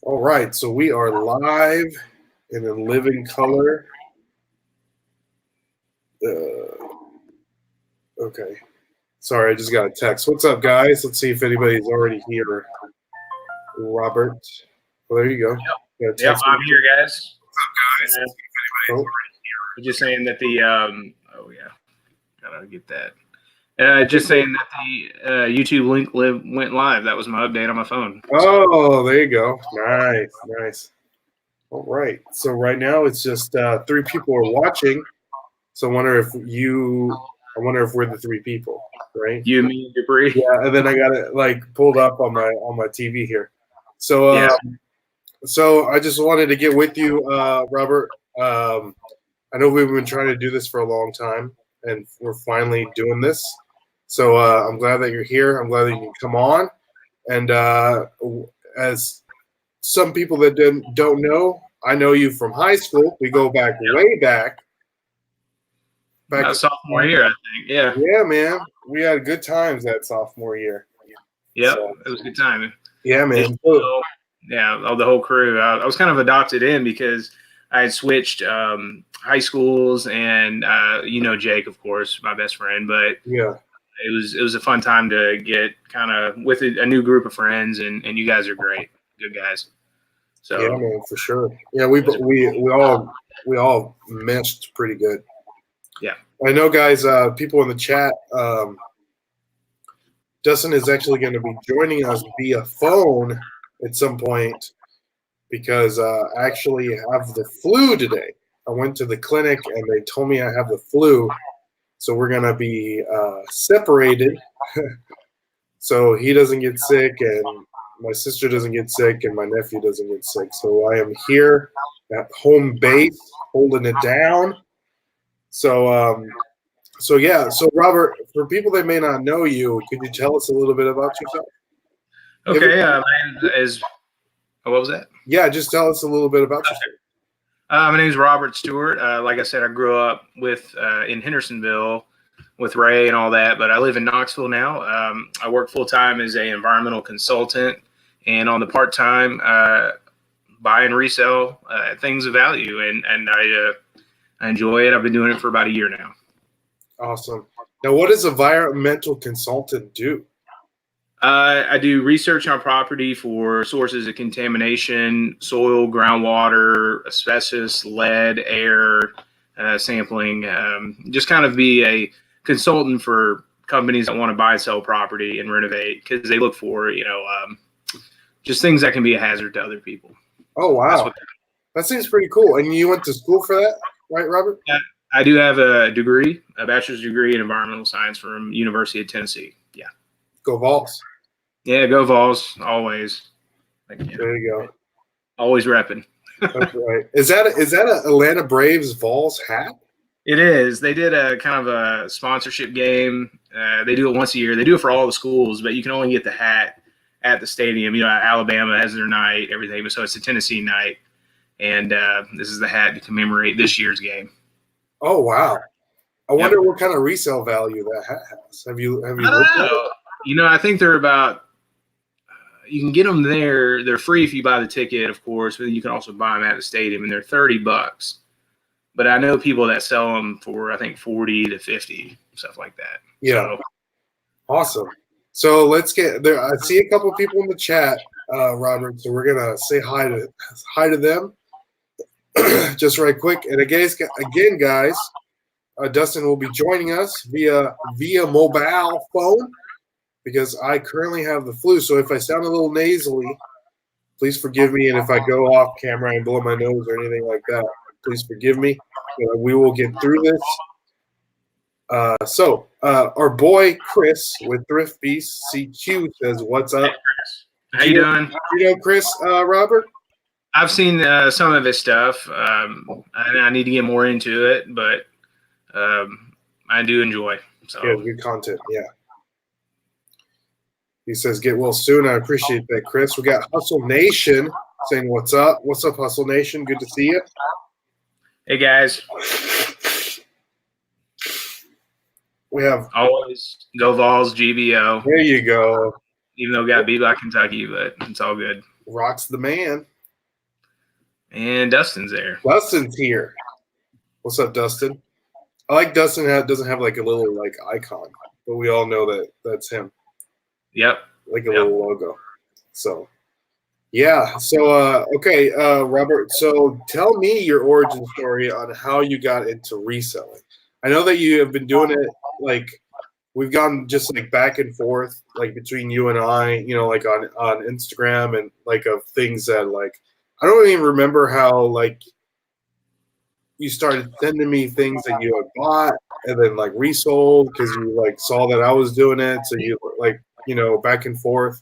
All right, so we are live and in living color. Okay. Sorry, I just got a text. What's up, guys? Let's see if anybody's already here. Robert. Well, there you go. Yep, I'm here, guys. What's up, guys? Oh. Just saying that the oh yeah, gotta get that. Just saying that the YouTube link went live. That was my update on my phone. Oh, there you go. Nice. All right. So right now it's just 3 people are watching. So I wonder if we're the 3 people, right? You, me, and Dupree. Yeah, and then I got it like pulled up on my TV here. So Yeah. So I just wanted to get with you, Robert. I know we've been trying to do this for a long time, and we're finally doing this. So I'm glad that you're here. I'm glad that you can come on. And as some people that don't know, I know you from high school. We go back way back. Sophomore year, I think. Yeah. Yeah, man. We had good times that sophomore year. Yep, so, it was a good time. Yeah, man. Yeah, the whole crew. I was kind of adopted in because I had switched high schools, and Jake, of course, my best friend. But yeah, it was a fun time to get kind of with a new group of friends, and you guys are great, good guys. So yeah, man, for sure. Yeah, we all meshed pretty good. Yeah, I know, guys. People in the chat. Dustin is actually going to be joining us via phone at some point because I actually have the flu today. I went to the clinic and they told me I have the flu. So we're going to be separated so he doesn't get sick and my sister doesn't get sick and my nephew doesn't get sick. So I am here at home base holding it down. So Robert, for people that may not know you, could you tell us a little bit about yourself? Okay, what was that? Yeah, just tell us a little bit about yourself. My name is Robert Stewart. Like I said, I grew up in Hendersonville with Ray and all that, but I live in Knoxville now. I work full time as an environmental consultant, and on the part time, buy and resell things of value, and I enjoy it. I've been doing it for about a year now. Awesome. Now, what does an environmental consultant do? I do research on property for sources of contamination, soil, groundwater, asbestos, lead, air, sampling. Just kind of be a consultant for companies that want to buy and sell property and renovate because they look for, just things that can be a hazard to other people. Oh, wow. That seems pretty cool. And you went to school for that, right, Robert? Yeah, I do have a degree, a bachelor's degree in environmental science from University of Tennessee. Yeah. Go Vols. Yeah, go Vols, always. There you go. Always repping. That's right. Is that a Atlanta Braves Vols hat? It is. They did a kind of a sponsorship game. They do it once a year. They do it for all the schools, but you can only get the hat at the stadium. Alabama has their night, everything. So it's a Tennessee night, and this is the hat to commemorate this year's game. Oh, wow. I wonder what kind of resale value that hat has. Have you looked at it? I think they're about you can get them there. They're free if you buy the ticket, of course, but you can also buy them at the stadium, and they're $30. But I know people that sell them for, I think, 40 to 50, stuff like that. Yeah. So, awesome. So let's get there. I see a couple of people in the chat, Robert. So we're gonna say hi to them just right quick. And again, guys, Dustin will be joining us via mobile phone because I currently have the flu. So if I sound a little nasally, please forgive me. And if I go off camera and blow my nose or anything like that, please forgive me. We will get through this. So our boy Chris with Thrift Beast CQ says, "What's up?" Hey, Chris. How you doing? You know Chris, Robert? I've seen some of his stuff. I need to get more into it, but I do enjoy. So yeah, good content. Yeah. He says, "Get well soon." I appreciate that, Chris. We got Hustle Nation saying, "What's up? What's up, Hustle Nation? Good to see you." Hey guys. We have always go Vols, GBO. There you go. Even though we got beat by Kentucky, but it's all good. Rock's the man. And Dustin's there. Dustin's here. What's up, Dustin? I like Dustin doesn't have like a little like icon, but we all know that that's him. Yep. Like a little logo. So yeah. So okay, Robert. So tell me your origin story on how you got into reselling. I know that you have been doing it like we've gone just like back and forth like between you and I, you know, like on Instagram and like of things that like I don't even remember how like you started sending me things that you had bought and then like resold because you like saw that I was doing it. So you like, you know, back and forth.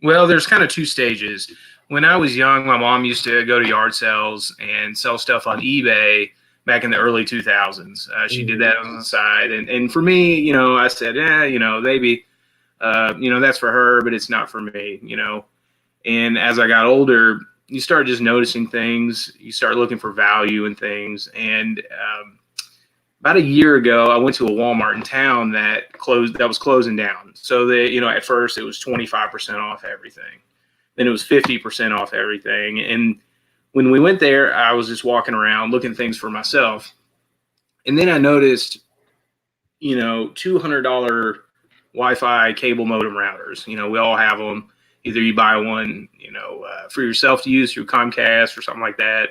Well, there's kind of two stages. When I was young, my mom used to go to yard sales and sell stuff on eBay back in the early 2000s. She did that on the side. And for me, you know, I said, you know, maybe, you know, that's for her, but it's not for me, you know. And as I got older, you start just noticing things. You start looking for value in things. And about a year ago, I went to a Walmart in town that was closing down. So they, you know, at first it was 25% off everything. Then it was 50% off everything. And when we went there, I was just walking around looking at things for myself. And then I noticed, you know, $200 Wi-Fi cable modem routers. You know, we all have them. Either you buy one, you know, for yourself to use through Comcast or something like that,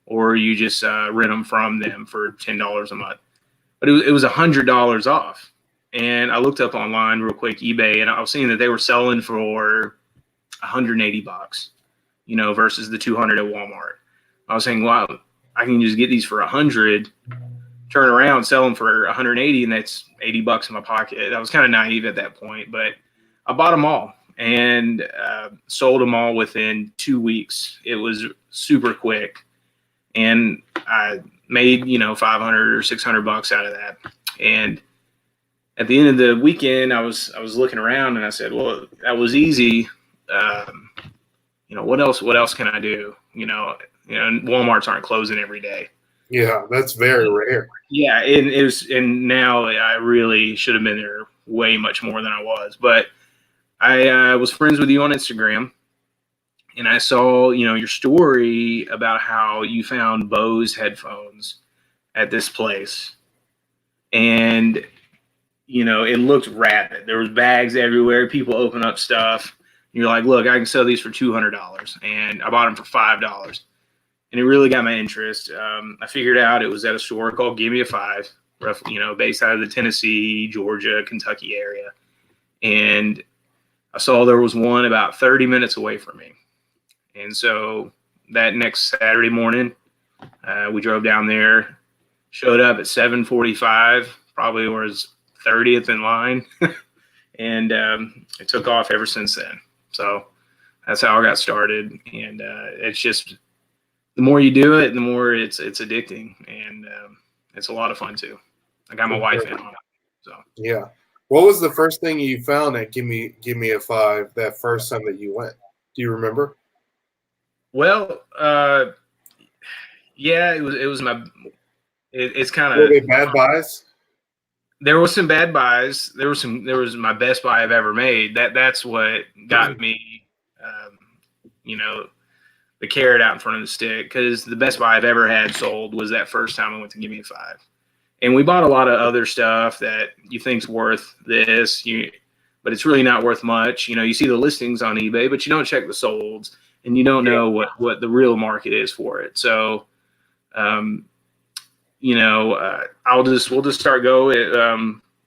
or you just rent them from them for $10 a month. But it was $100 off. And I looked up online real quick, eBay, and I was seeing that they were selling for $180, you know, versus the 200 at Walmart. I was saying, wow, I can just get these for 100, turn around, sell them for 180, and that's $80 in my pocket. I was kind of naive at that point, but I bought them all and sold them all within 2 weeks. It was super quick, and I made, you know, 500 or 600 bucks out of that. And at the end of the weekend, I was looking around and I said, well, that was easy. You know, what else can I do? You know, Walmarts aren't closing every day. Yeah, that's very rare. Yeah, and now I really should have been there way much more than I was. But I was friends with you on Instagram, and I saw, you know, your story about how you found Bose headphones at this place, and you know, it looked rapid. There was bags everywhere. People open up stuff. You're like, look, I can sell these for $200, and I bought them for $5, and it really got my interest. I figured out it was at a store called Give Me a Five, roughly, you know, based out of the Tennessee, Georgia, Kentucky area, and I saw there was one about 30 minutes away from me. And so that next Saturday morning, we drove down there, showed up at 7:45, probably was 30th in line, and it took off ever since then. So that's how I got started. And it's just, the more you do it, the more it's addicting, and it's a lot of fun too. I got my wife in on it. So yeah. What was the first thing you found at Give Me a Five that first time that you went? Do you remember? well, yeah, it was my. It's kind Were of, they bad buys? there was some bad buys. There was my best buy I've ever made. That's what got me, you know, the carrot out in front of the stick, because the best buy I've ever had sold was that first time I went to Give Me a Five. And we bought a lot of other stuff that you think's worth this, but it's really not worth much. You know, you see the listings on eBay, but you don't check the solds, and you don't know what the real market is for it. So, you know, we'll just start go.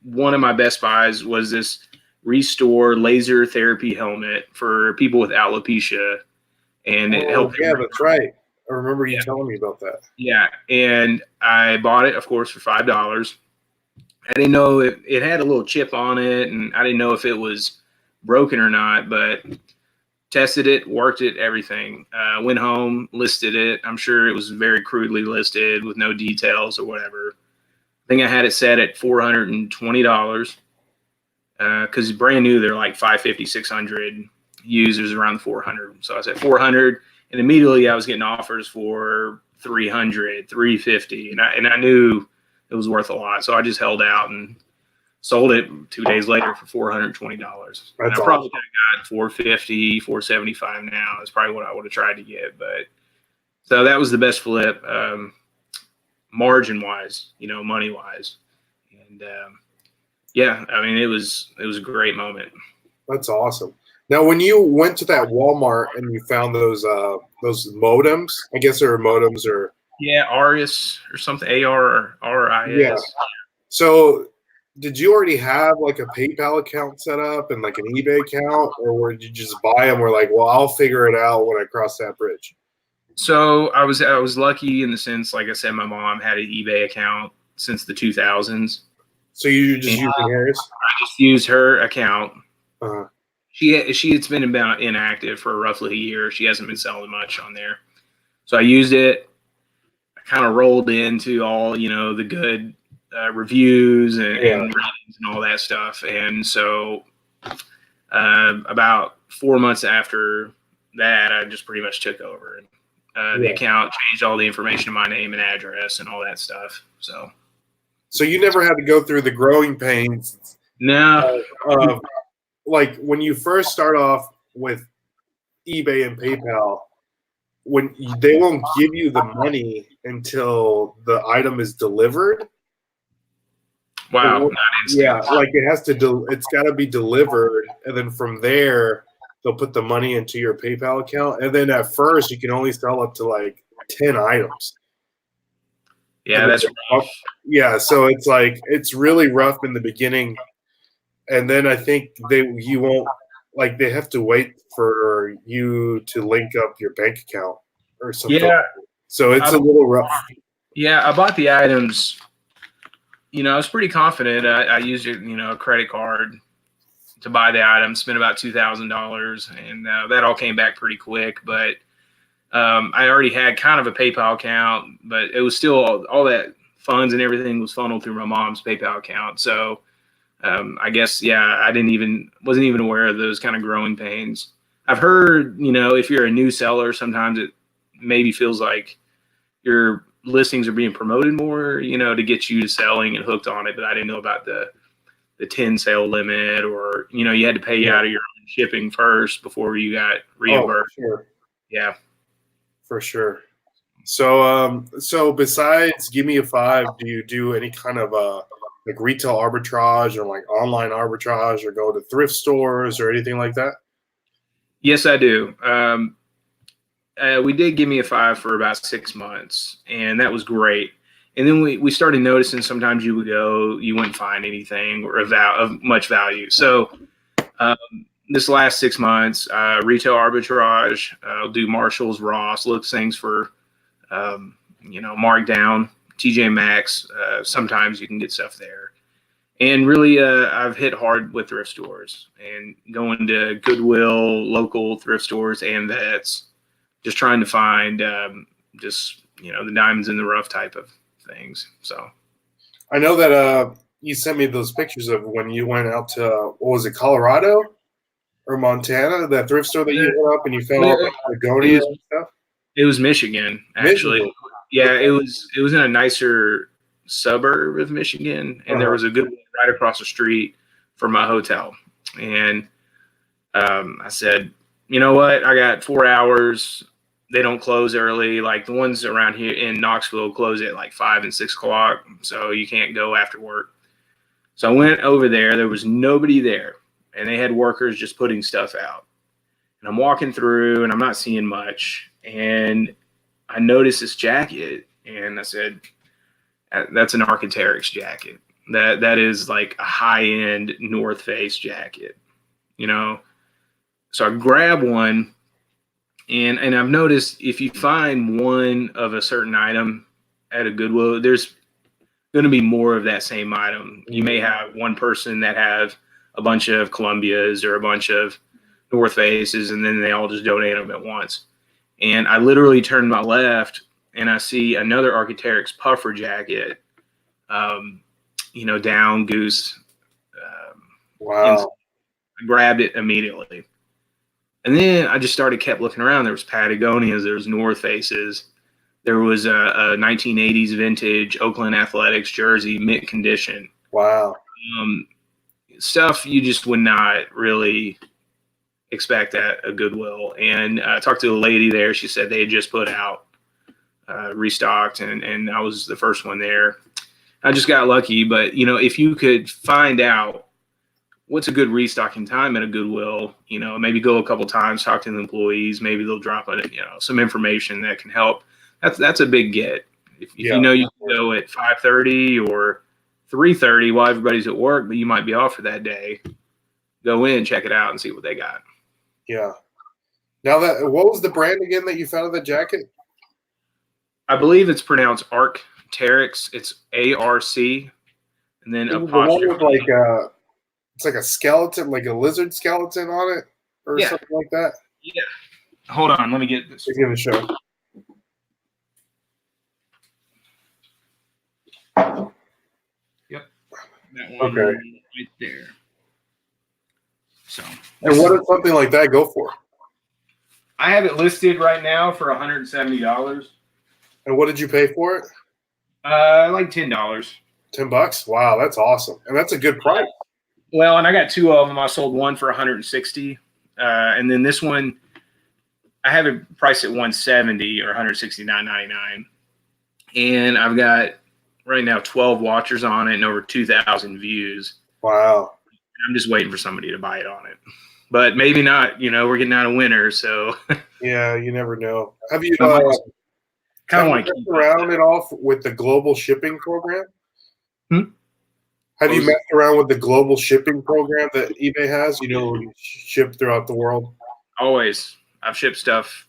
One of my best buys was this Restore laser therapy helmet for people with alopecia, and it helped. Yeah, that's right. I remember you telling me about that. Yeah, and I bought it, of course, for $5. I didn't know it had a little chip on it, and I didn't know if it was broken or not, but tested it, worked it, everything. Went home, listed it. I'm sure it was very crudely listed with no details or whatever. I think I had it set at $420 because brand new, they're like 550, 600. Users around 400. So I said 400, and immediately I was getting offers for 300, 350, and I knew it was worth a lot. So I just held out and sold it 2 days later for $420. And I probably could have got 450, 475 now. That's probably what I would have tried to get, but So that was the best flip, margin wise, money wise. And yeah, I mean, it was a great moment. That's awesome. Now, when you went to that Walmart and you found those modems, I guess they were modems or Yeah, Arius or something, yeah. ARRIS. So, did you already have like a PayPal account set up and like an eBay account, or did you just buy them? We're like, well, I'll figure it out when I cross that bridge. So I was lucky in the sense, like I said, my mom had an eBay account since the 2000s. So you just And using hers? I just used her account. Uh-huh. It's been about inactive for roughly a year. She hasn't been selling much on there. So I used it. I kind of rolled into all, the good reviews and ratings and all that stuff. And so about 4 months after that, I just pretty much took over. The account changed all the information in my name and address and all that stuff. So you never had to go through the growing pains. No. Like when you first start off with eBay and PayPal, when they won't give you the money until the item is delivered. Wow. Not instant. Yeah, like it's got to be delivered, and then from there they'll put the money into your PayPal account, and then at first you can only sell up to like 10 items. Yeah, that's rough. Yeah, so it's like it's really rough in the beginning, and then I think they have to wait for you to link up your bank account or something. Yeah. So it's a little rough. Yeah, I bought the items. I was pretty confident. I used a credit card to buy the item, spent about $2,000, and that all came back pretty quick. But I already had kind of a PayPal account, but it was still all that funds and everything was funneled through my mom's PayPal account. So I guess, I wasn't even aware of those kind of growing pains. I've heard, if you're a new seller, sometimes it maybe feels like your listings are being promoted more, to get you selling and hooked on it. But I didn't know about the 10 sale limit, or, you had to pay out of your own shipping first before you got reimbursed. Oh, sure. Yeah. For sure. So besides Give Me a Five, do you do any kind of like retail arbitrage or like online arbitrage or go to thrift stores or anything like that? Yes, I do. We did Give Me a Five for about 6 months, and that was great. And then we started noticing sometimes you wouldn't find anything or of much value. So this last 6 months, retail arbitrage, I'll do Marshalls, Ross, look things for, markdown, TJ Maxx. Sometimes you can get stuff there. And really, I've hit hard with thrift stores and going to Goodwill, local thrift stores, and vets, just trying to find the diamonds in the rough type of things. So I know that you sent me those pictures of when you went out to, what was it, Colorado or Montana, that thrift store that you went up and you found all the begonias and stuff? It was Michigan, actually. Michigan. Yeah, it was in a nicer suburb of Michigan, and there was a good one right across the street from my hotel. And I said, you know what? I got 4 hours. They don't close early. Like the ones around here in Knoxville close at like 5 and 6 o'clock, so you can't go after work. So I went over there. There was nobody there, and they had workers just putting stuff out. And I'm walking through, and I'm not seeing much. And I noticed this jacket, and I said, "That's an Arc'teryx jacket. That is like a high-end North Face jacket, So I grab one, and I've noticed if you find one of a certain item at a Goodwill, there's going to be more of that same item. You may have one person that have a bunch of Columbias or a bunch of North Faces, and then they all just donate them at once. And I literally turned my left, and I see another Arc'teryx puffer jacket, down goose. Wow. I grabbed it immediately. And then I just kept looking around. There was Patagonias, there was North Faces. There was a 1980s vintage Oakland Athletics jersey, mint condition. Wow. Stuff you just would not really expect at a Goodwill. And I talked to a lady there. She said they had just put out restocked, and I was the first one there. I just got lucky, but if you could find out what's a good restocking time at a Goodwill, maybe go a couple times, talk to the employees, maybe they'll drop some information that can help. That's a big get. If you can go at 5:30 or 3:30 while everybody's at work, but you might be off for that day, go in, check it out, and see what they got. Yeah. Now what was the brand again that you found in the jacket? I believe it's pronounced Arc'teryx. It's ARC, and then the one with it's like a skeleton, like a lizard skeleton on it, or something like that. Yeah. Hold on, let me get this. Give it a show. Yep. That one right there. So. And what does something like that go for? I have it listed right now for $170. And what did you pay for it? Like $10. $10? Wow, that's awesome. And that's a good price. Well, and I got two of them. I sold one for $160. And then this one, I have it priced at $170 or $169.99. And I've got right now 12 watchers on it and over 2,000 views. Wow. I'm just waiting for somebody to buy it on it. But maybe not, we're getting out of winter, so. Yeah, you never know. Have you kind of want to keep around at all with the global shipping program? Have you messed around with the global shipping program that eBay has? You ship throughout the world? Always. I've shipped stuff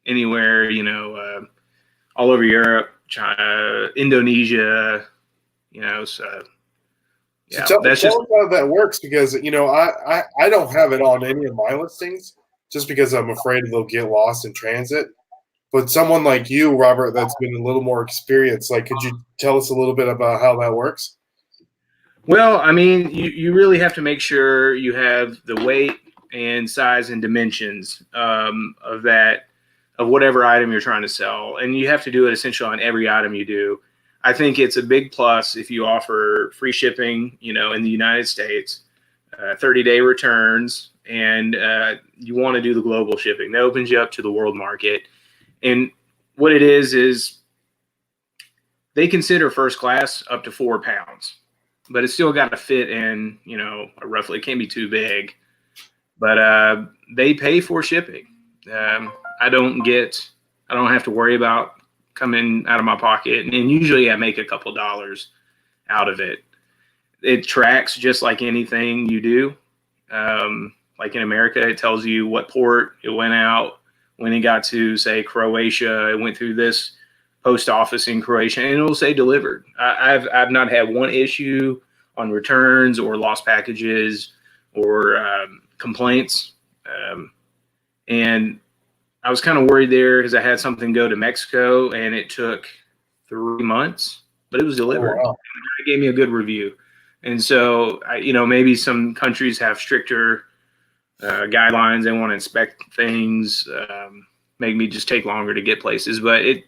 anywhere, all over Europe, China, Indonesia, so. Yeah, so tell us how that works, because I don't have it on any of my listings just because I'm afraid they'll get lost in transit. But someone like you, Robert, that's been a little more experienced, could you tell us a little bit about how that works? Well, I mean, you really have to make sure you have the weight and size and dimensions of whatever item you're trying to sell, and you have to do it essentially on every item you do. I think it's a big plus if you offer free shipping, in the United States, 30-day returns, and you want to do the global shipping. That opens you up to the world market. And what it is they consider first class up to 4 pounds, but it's still got to fit in, roughly. It can't be too big, but they pay for shipping. I don't have to worry about coming out of my pocket, and usually I make a couple dollars out of it. It tracks just like anything you do. Like in America, it tells you what port it went out, when it got to, say, Croatia, it went through this post office in Croatia, and it'll say delivered. I've not had one issue on returns or lost packages or complaints. And I was kind of worried there because I had something go to Mexico and it took 3 months, but it was delivered. Oh, wow. It gave me a good review. And so, maybe some countries have stricter guidelines. They want to inspect things, make me just take longer to get places. But it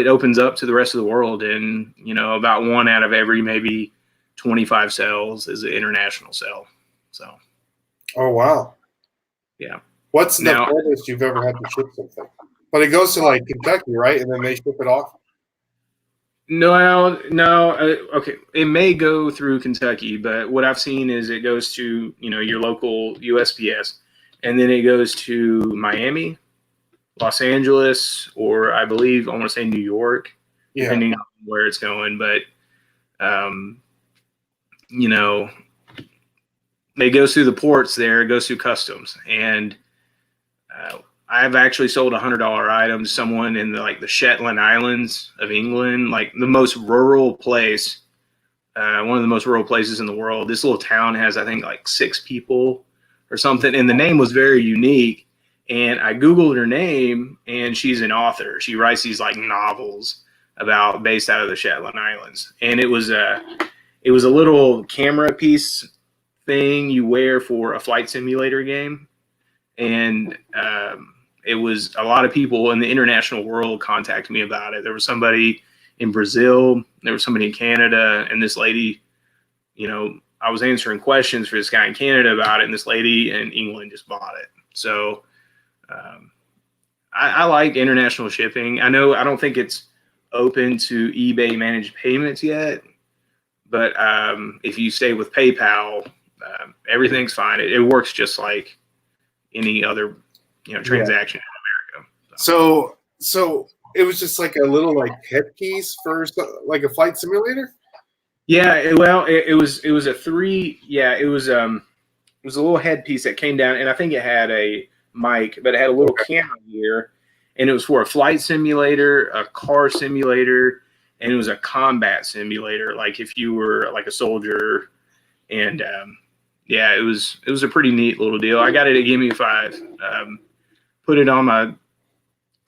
opens up to the rest of the world. And, about 1 out of every maybe 25 sales is an international sale. So. Oh, wow. Yeah. What's the furthest you've ever had to ship something? But it goes to Kentucky, right? And then they ship it off? No. Okay. It may go through Kentucky, but what I've seen is it goes to, your local USPS, and then it goes to Miami, Los Angeles, or I want to say New York, depending on where it's going. But, it goes through the ports there, it goes through customs. And I've actually sold $100 items to someone in the Shetland Islands of England, the most rural place, one of the most rural places in the world. This little town has, I think, 6 people or something, and the name was very unique. And I Googled her name, and she's an author. She writes these novels based out of the Shetland Islands, and it was a little camera piece thing you wear for a flight simulator game. And it was a lot of people in the international world contacted me about it. There was somebody in Brazil, there was somebody in Canada, and this lady, I was answering questions for this guy in Canada about it, and this lady in England just bought it. So I like international shipping. I don't think it's open to eBay managed payments yet, but if you stay with PayPal, everything's fine. It works just like any other, transaction in America. So it was just like a little like headpiece for like a flight simulator. Yeah, it was a three. Yeah, it was a little headpiece that came down, and I think it had a mic, but it had a little camera here, and it was for a flight simulator, a car simulator, and it was a combat simulator, like if you were like a soldier. And yeah, it was a pretty neat little deal. I got it at Gimme 5. Put it on my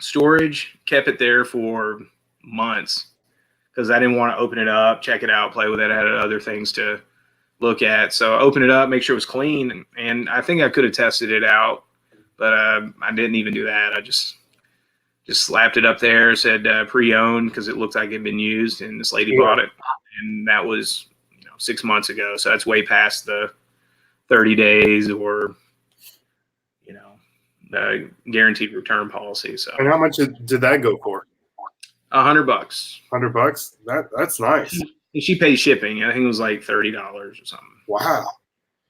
storage, kept it there for months because I didn't want to open it up, check it out, play with it. I had other things to look at. So I opened it up, make sure it was clean, and I think I could have tested it out, but I didn't even do that. I just slapped it up there, said pre-owned because it looked like it had been used, and this lady bought it, and that was 6 months ago. So that's way past the 30 days or the guaranteed return policy. So And how much did that go for? $100. $100. That's nice. She paid shipping. I think it was like $30 or something. Wow.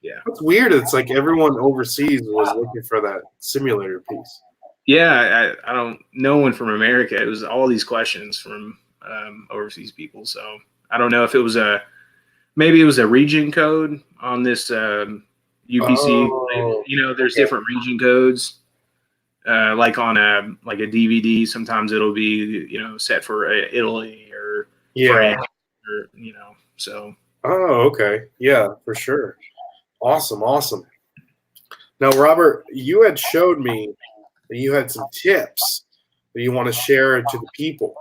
Yeah. It's weird. It's like everyone overseas was looking for that simulator piece. Yeah, I don't. No one from America. It was all these questions from overseas people. So I don't know if it was maybe it was a region code on this UPC. Oh, There's different region codes. Like on a DVD, sometimes it'll be set for Italy or France, or so. Oh, okay. Yeah, for sure. Awesome. Now, Robert, you had showed me that you had some tips that you want to share to the people.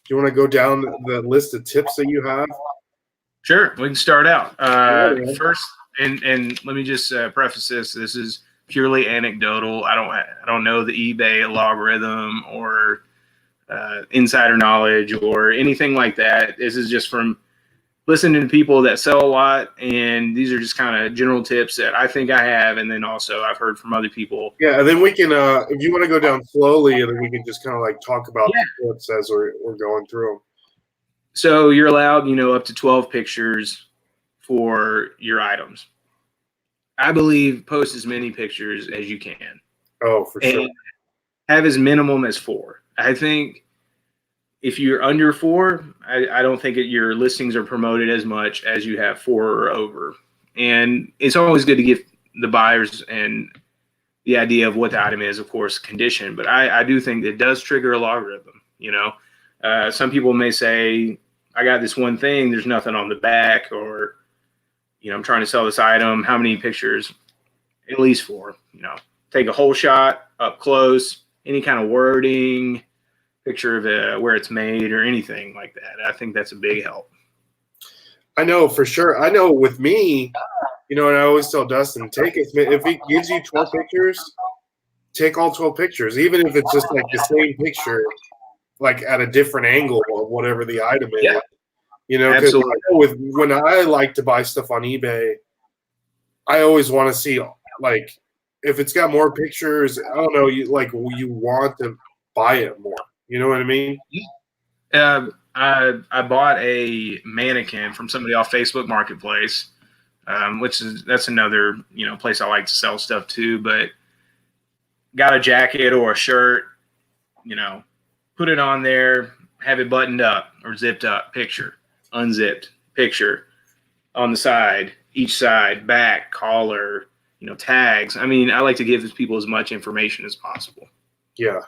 Do you want to go down the list of tips that you have? Sure, we can start out first, and let me just preface this. This is purely anecdotal. I don't know the eBay logarithm or insider knowledge or anything like that. This is just from listening to people that sell a lot, and these are just kind of general tips that I think I have, and then also I've heard from other people. Yeah, and then we can, if you want to go down slowly, and then we can just kind of like talk about the tips as we're going through them. So you're allowed, up to 12 pictures for your items. I believe post as many pictures as you can. Oh, for sure. Have as minimum as 4. I think if you're under 4, I don't think your listings are promoted as much as you have 4 or over. And it's always good to give the buyers and the idea of what the item is, of course, condition. But I do think it does trigger a logarithm. Some people may say, I got this one thing, there's nothing on the back, or I'm trying to sell this item. How many pictures? At least 4. Take a whole shot up close, any kind of wording, picture of where it's made or anything like that. I think that's a big help. I know for sure. I know with me, and I always tell Dustin, if he gives you 12 pictures, take all 12 pictures, even if it's just like the same picture, like at a different angle of whatever the item is. Yeah. Because when I like to buy stuff on eBay, I always want to see like if it's got more pictures. I don't know, you want to buy it more. You know what I mean? I bought a mannequin from somebody off Facebook Marketplace, that's another place I like to sell stuff to. But got a jacket or a shirt, put it on there, have it buttoned up or zipped up, picture, unzipped, picture on the side, each side, back, collar, tags. I mean, I like to give people as much information as possible. Yeah.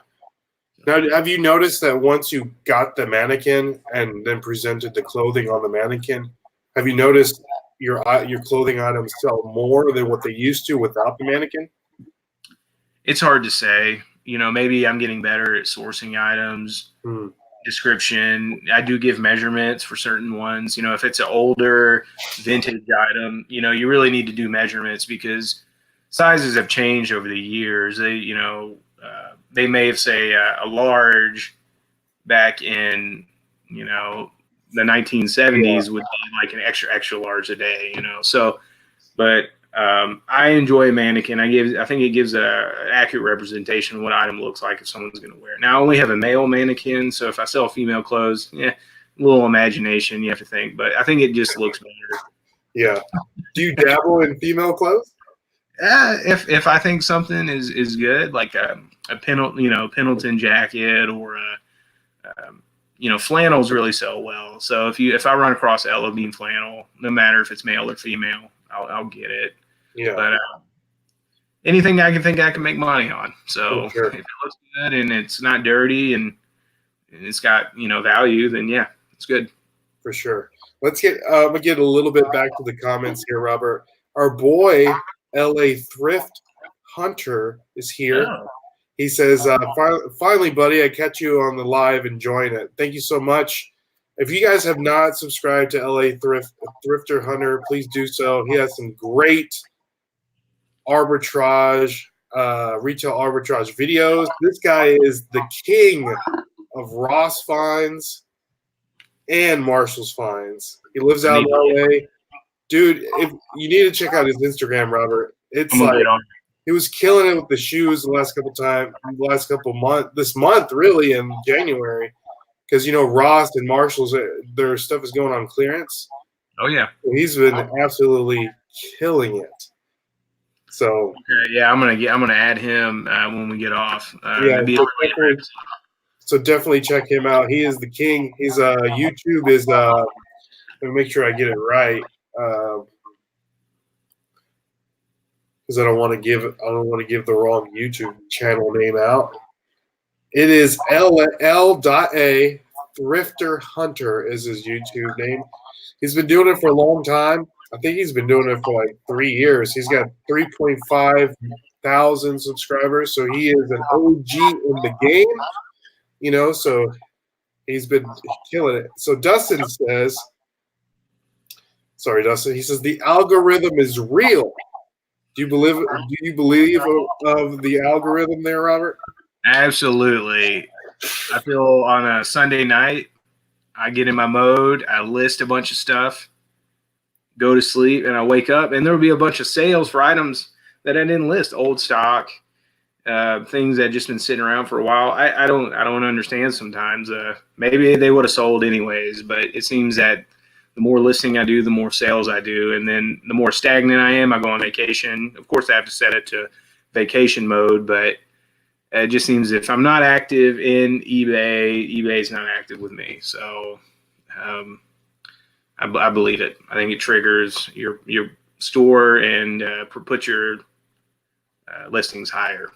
Now, have you noticed that once you got the mannequin and then presented the clothing on the mannequin, have you noticed your clothing items sell more than what they used to without the mannequin? It's hard to say. Maybe I'm getting better at sourcing items, description. I do give measurements for certain ones. If it's an older vintage item, you really need to do measurements because sizes have changed over the years. They may have, say, a large back in, the 1970s would be like an extra large a day, So, but I enjoy a mannequin. I think it gives an accurate representation of what item looks like if someone's going to wear it. Now I only have a male mannequin, so if I sell female clothes, yeah, a little imagination you have to think, but I think it just looks better. Yeah. Do you dabble in female clothes? If I think something is good, like Pendleton jacket or flannels really sell well. So if I run across Ella Bean flannel, no matter if it's male or female, I'll get it. Yeah. But anything I can think I can make money on. So sure. if it looks good and it's not dirty and it's got value, then yeah, it's good. For sure. Let's get I'm gonna get a little bit back to the comments here, Robert. Our boy LA Thrift Hunter is here. Oh. He says, finally, buddy, I catch you on the live enjoying it. Thank you so much. If you guys have not subscribed to LA Thrifter Hunter, please do so. He has some great arbitrage, retail arbitrage videos. This guy is the king of Ross finds and Marshall's finds. He lives out in LA. Dude, if you need to check out his Instagram, Robert. It's like he was killing it with the shoes the last couple months, this month really in January, because Ross and Marshalls, their stuff is going on clearance. Oh yeah, so he's been absolutely killing it. So yeah, I'm gonna add him when we get off. So definitely check him out. He is the king. His YouTube is let me make sure I get it right. Because I don't want to give the wrong YouTube channel name out. It is L.A. Thrifter Hunter is his YouTube name. He's been doing it for a long time. I think he's been doing it for like 3 years. He's got 3.5 thousand subscribers, so he is an OG in the game. So he's been killing it. So Dustin says, sorry, Dustin. He says the algorithm is real. Do you believe of the algorithm there, Robert? Absolutely. I feel on a Sunday night, I get in my mode, I list a bunch of stuff, go to sleep, and I wake up, and there will be a bunch of sales for items that I didn't list, old stock, things that just been sitting around for a while. I don't understand sometimes. Maybe they would have sold anyways, but it seems that the more listing I do, the more sales I do. And then the more stagnant I am, I go on vacation. Of course, I have to set it to vacation mode, but it just seems if I'm not active in eBay's not active with me. So I believe it. I think it triggers your store and put your listings higher.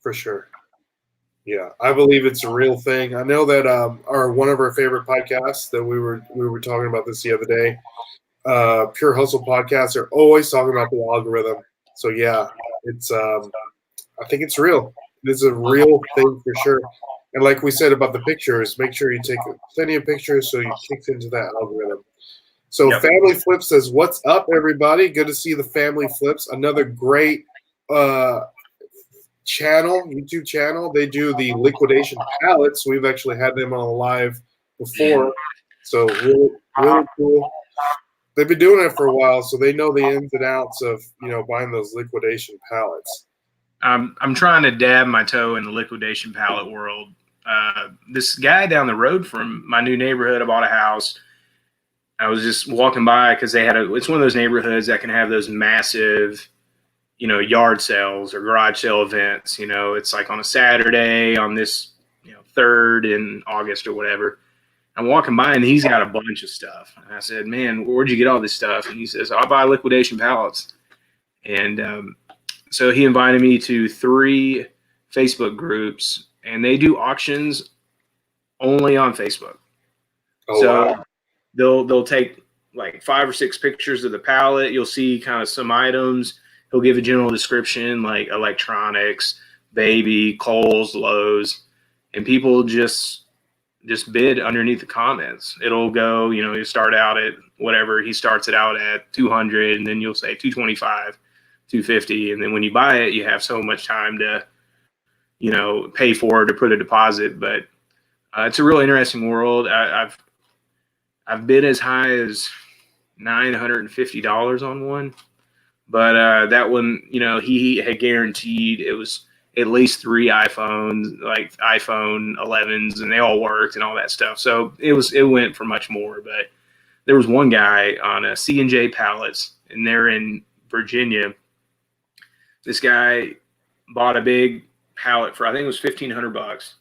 For sure. Yeah, I believe it's a real thing. I know that one of our favorite podcasts that we were talking about this the other day, Pure Hustle podcasts, are always talking about the algorithm. So yeah, it's I think it's real. It's a real thing for sure. And like we said about the pictures, make sure you take plenty of pictures so you kick into that algorithm. So yep. Family Flip says, "What's up, everybody? Good to see the Family Flips. Another great YouTube channel. They do the liquidation pallets. We've actually had them on live before, so really, really cool. They've been doing it for a while, so they know the ins and outs of buying those liquidation pallets. I'm trying to dab my toe in the liquidation pallet world. This guy down the road from my new neighborhood, I bought a house. I was just walking by because it's one of those neighborhoods that can have those massive yard sales or garage sale events. It's like on a Saturday on this, 3rd in August or whatever. I'm walking by and he's got a bunch of stuff. And I said, "Man, where'd you get all this stuff?" And he says, "I buy liquidation pallets." And so he invited me to 3 Facebook groups, and they do auctions only on Facebook. Oh, so wow. They'll take like 5 or 6 pictures of the pallet. You'll see kind of some items. He'll give a general description like electronics, baby, Kohl's, Lowe's, and people just bid underneath the comments. It'll go, you start out at whatever. He starts it out at 200, and then you'll say 225, 250, and then when you buy it, you have so much time to, pay for it or put a deposit. But it's a real interesting world. I've bid as high as $950 on one. But that one, he had guaranteed it was at least 3 iPhones, like iPhone 11s, and they all worked and all that stuff. So it went for much more. But there was one guy on a C&J pallets, and they're in Virginia. This guy bought a big pallet for, I think it was $1,500.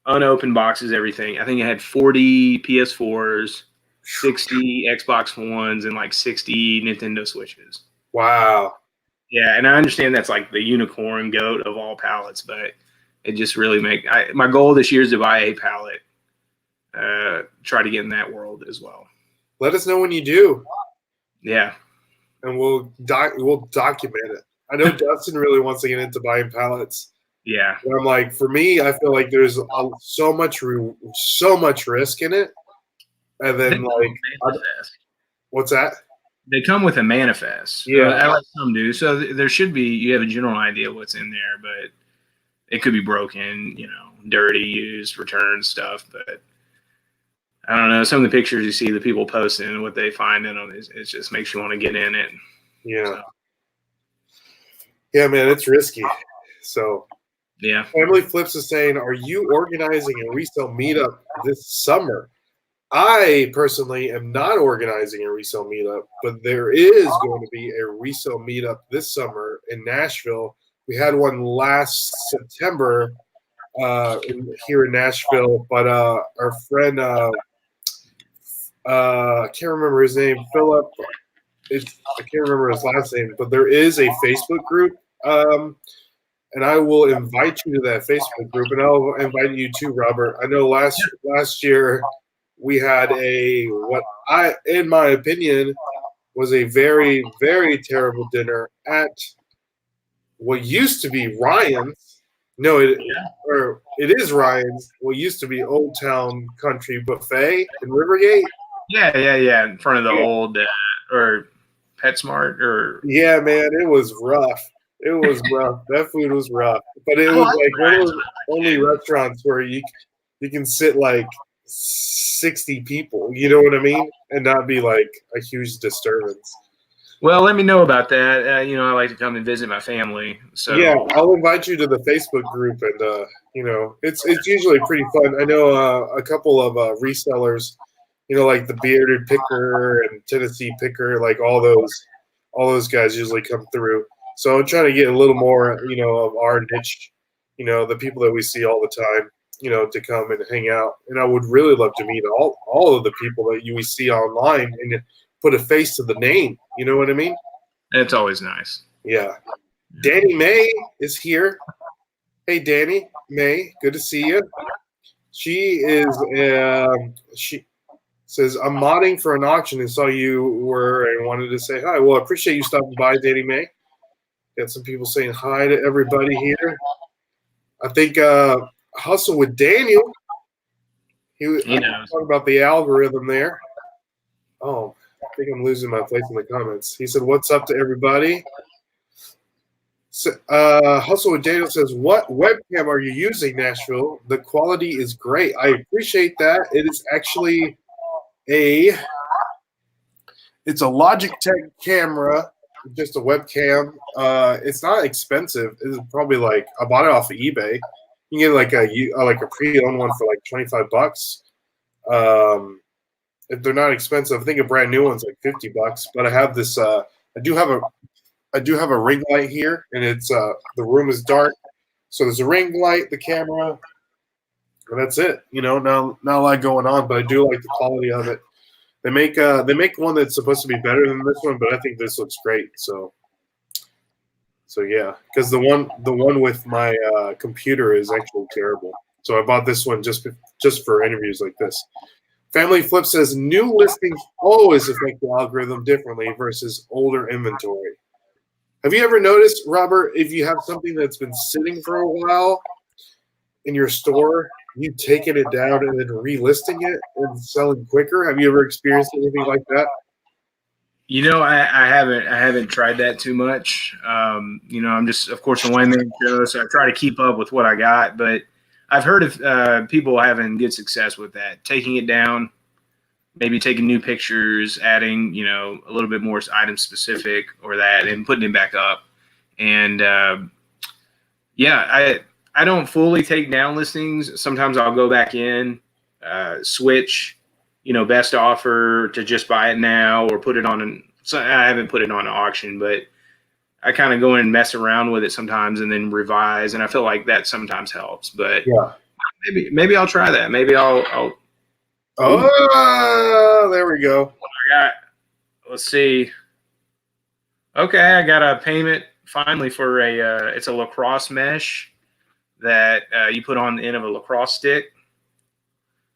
Unopened boxes, everything. I think it had 40 PS4s, 60 Xbox Ones, and like 60 Nintendo Switches. Wow. Yeah, and I understand that's like the unicorn goat of all pallets, but it just really my goal this year is to buy a pallet. Try to get in that world as well. Let us know when you do. Yeah. And we'll document it. I know Dustin really wants to get into buying pallets. Yeah. But I'm like, for me, I feel like there's so much risk in it. And then what's that? They come with a manifest. Yeah. I like some do. So there should be, you have a general idea what's in there, but it could be broken, dirty, used, returned stuff. But I don't know. Some of the pictures you see the people posting and what they find in them, it just makes you want to get in it. Yeah. So. Yeah, man, it's risky. So, yeah. Family Flips is saying, are you organizing a resale meetup this summer? I personally am not organizing a resale meetup, but there is going to be a resale meetup this summer in Nashville. We had one last September here in Nashville, but our friend, I can't remember his name, Philip. I can't remember his last name, but there is a Facebook group, and I will invite you to that Facebook group, and I'll invite you too, Robert. I know last year we had in my opinion, was a very, very terrible dinner at what used to be Ryan's. No, it is Ryan's. What used to be Old Town Country Buffet in Rivergate. Yeah. In front of the old or PetSmart or. Yeah, man, it was rough. It was rough. That food was rough, but it was like one of those only restaurants where you can sit like 60 people. You know what I mean, and not be like a huge disturbance. Well, let me know about that. I like to come and visit my family. So yeah, I'll invite you to the Facebook group, and it's usually pretty fun. I know a couple of resellers, like the Bearded Picker and Tennessee Picker, like all those guys usually come through. So I'm trying to get a little more, of our niche, the people that we see all the time, to come and hang out. And I would really love to meet all of the people that we see online and put a face to the name. You know what I mean? It's always nice. Yeah. Danny May is here. Hey, Danny May, good to see you. She says, I'm modding for an auction and saw you were and wanted to say hi. Well, I appreciate you stopping by, Danny May. Got some people saying hi to everybody here. I think Hustle with Daniel. He knows. Talking about the algorithm there. Oh, I think I'm losing my place in the comments. He said, what's up to everybody? So, Hustle with Daniel says, what webcam are you using, Nashville? The quality is great. I appreciate that. It is actually it's a Logitech camera, just a webcam. It's not expensive. It's probably like, I bought it off of eBay. You can get like a pre-owned one for like $25. If they're not expensive, I think a brand new one's like $50. But I have this. I do have a ring light here, and it's the room is dark, so there's a ring light, the camera, and that's it. Not a lot going on, but I do like the quality of it. They make one that's supposed to be better than this one, but I think this looks great. So yeah, because the one with my computer is actually terrible. So I bought this one just for interviews like this. Family Flip says new listings always affect the algorithm differently versus older inventory. Have you ever noticed, Robert, if you have something that's been sitting for a while in your store, you taking it down and then relisting it and selling quicker? Have you ever experienced anything like that? I haven't tried that too much. I'm just, of course, a one-man show, so I try to keep up with what I got. But I've heard of people having good success with that, taking it down, maybe taking new pictures, adding, a little bit more item specific or that, and putting it back up. And I don't fully take down listings. Sometimes I'll go back in, switch, best offer to just buy it now, or put it on so I haven't put it on an auction, but I kind of go in and mess around with it sometimes and then revise. And I feel like that sometimes helps, but Yeah. maybe I'll try that. Maybe I'll. Oh, there we go. Let's see. Okay, I got a payment finally for it's a lacrosse mesh that you put on the end of a lacrosse stick.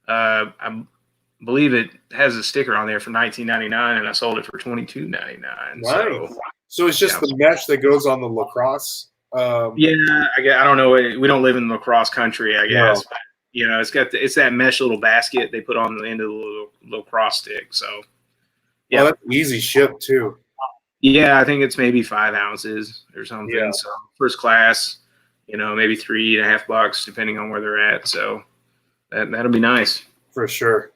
I believe it has a sticker on there for $19.99, and I sold it for $22.99. Nice. So it's just the mesh that goes on the lacrosse. I don't know. We don't live in lacrosse country, I guess. No. But, it's that mesh little basket they put on the end of the lacrosse stick. So, yeah, that's easy ship too. Yeah, I think it's maybe 5 ounces or something. Yeah. So first class, maybe $3.50 depending on where they're at. So that'll be nice for sure.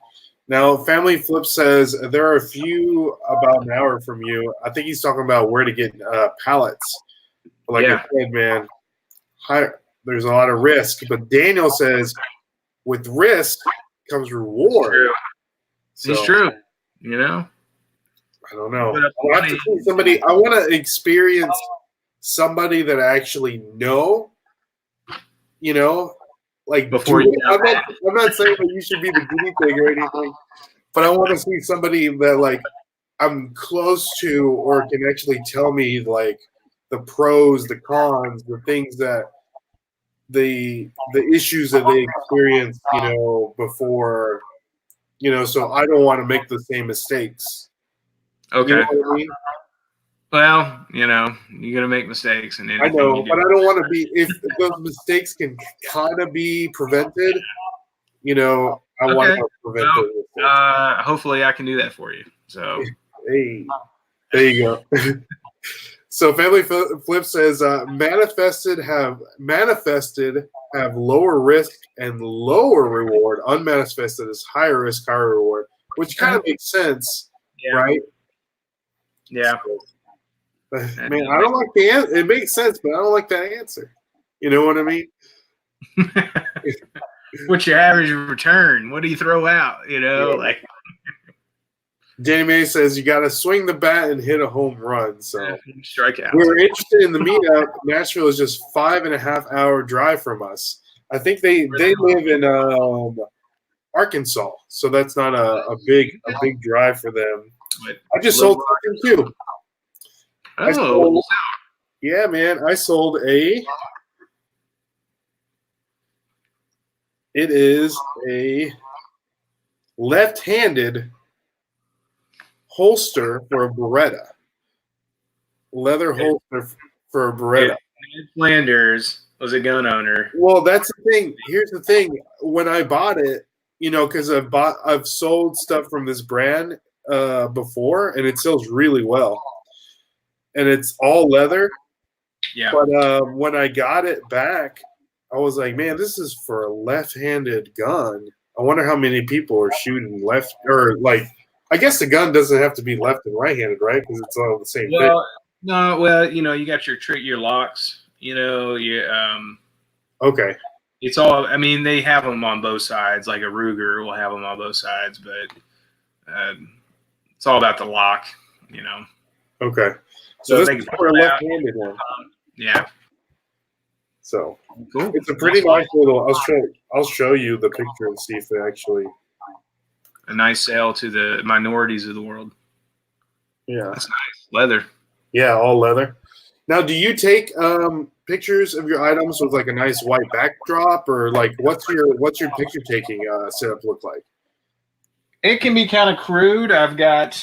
Now, Family Flip says there are a few about an hour from you. I think he's talking about where to get pallets. But like I said, man, there's a lot of risk. But Daniel says with risk comes reward. It's true. I don't know. I have to see somebody. I want to experience somebody that I actually know. Like before you. I'm not saying that you should be the guinea pig or anything, but I want to see somebody that like I'm close to or can actually tell me like the pros, the cons, the things that the issues that they experienced, before, so I don't want to make the same mistakes. Okay. You know what I mean? Well, you're gonna make mistakes, and I know, but I don't want to be. If those mistakes can kind of be prevented, I want to prevent it. Hopefully, I can do that for you. So, hey, there you go. So, Family Flip says manifested have lower risk and lower reward. Unmanifested is higher risk, higher reward, which kind of makes sense, right? Yeah. Man, I don't like the answer. It makes sense, but I don't like that answer. You know what I mean? What's your average return? What do you throw out? Like. Danny May says you got to swing the bat and hit a home run. So strike out. We were interested in the meetup. Nashville is just 5.5 hour drive from us. I think they live in Arkansas, so that's not a big drive for them. I just sold something too. Oh, yeah, man! I sold it is a left-handed holster for a Beretta, leather holster for a Beretta. Ned Flanders was a gun owner. Well, that's the thing. Here's the thing: when I bought it, because I've sold stuff from this brand before, and it sells really well. And it's all leather. Yeah. But when I got it back, I was like, man, this is for a left-handed gun. I wonder how many people are shooting left or like. I guess the gun doesn't have to be left and right-handed, right? Because it's all the same thing. No. Well, you got your locks. Okay. It's all. I mean, they have them on both sides. Like a Ruger will have them on both sides, but it's all about the lock. Okay. So this is for a left-handed one. Yeah. So cool. It's a pretty nice little. I'll show you the picture and see if they actually. A nice sale to the minorities of the world. Yeah. That's nice. Leather. Yeah, all leather. Now, do you take pictures of your items with like a nice white backdrop, or like what's your picture taking setup look like? It can be kind of crude. I've got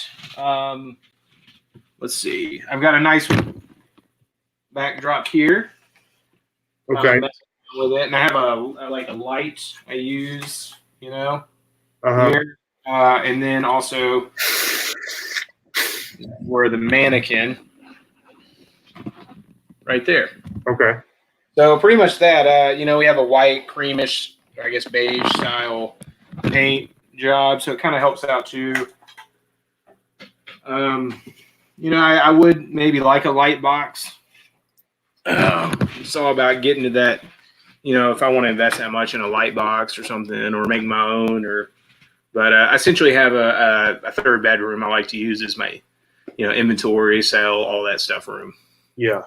let's see. I've got a nice backdrop here. Okay. With it, and I have a light I use, here. And then also where the mannequin right there. Okay. So pretty much that, we have a white, creamish, I guess beige style paint job, so it kind of helps out too. I would maybe like a light box. It's all about getting to that. If I want to invest that much in a light box or something, or make my own, but I essentially have a third bedroom I like to use as my, inventory, sell, all that stuff room. Yeah.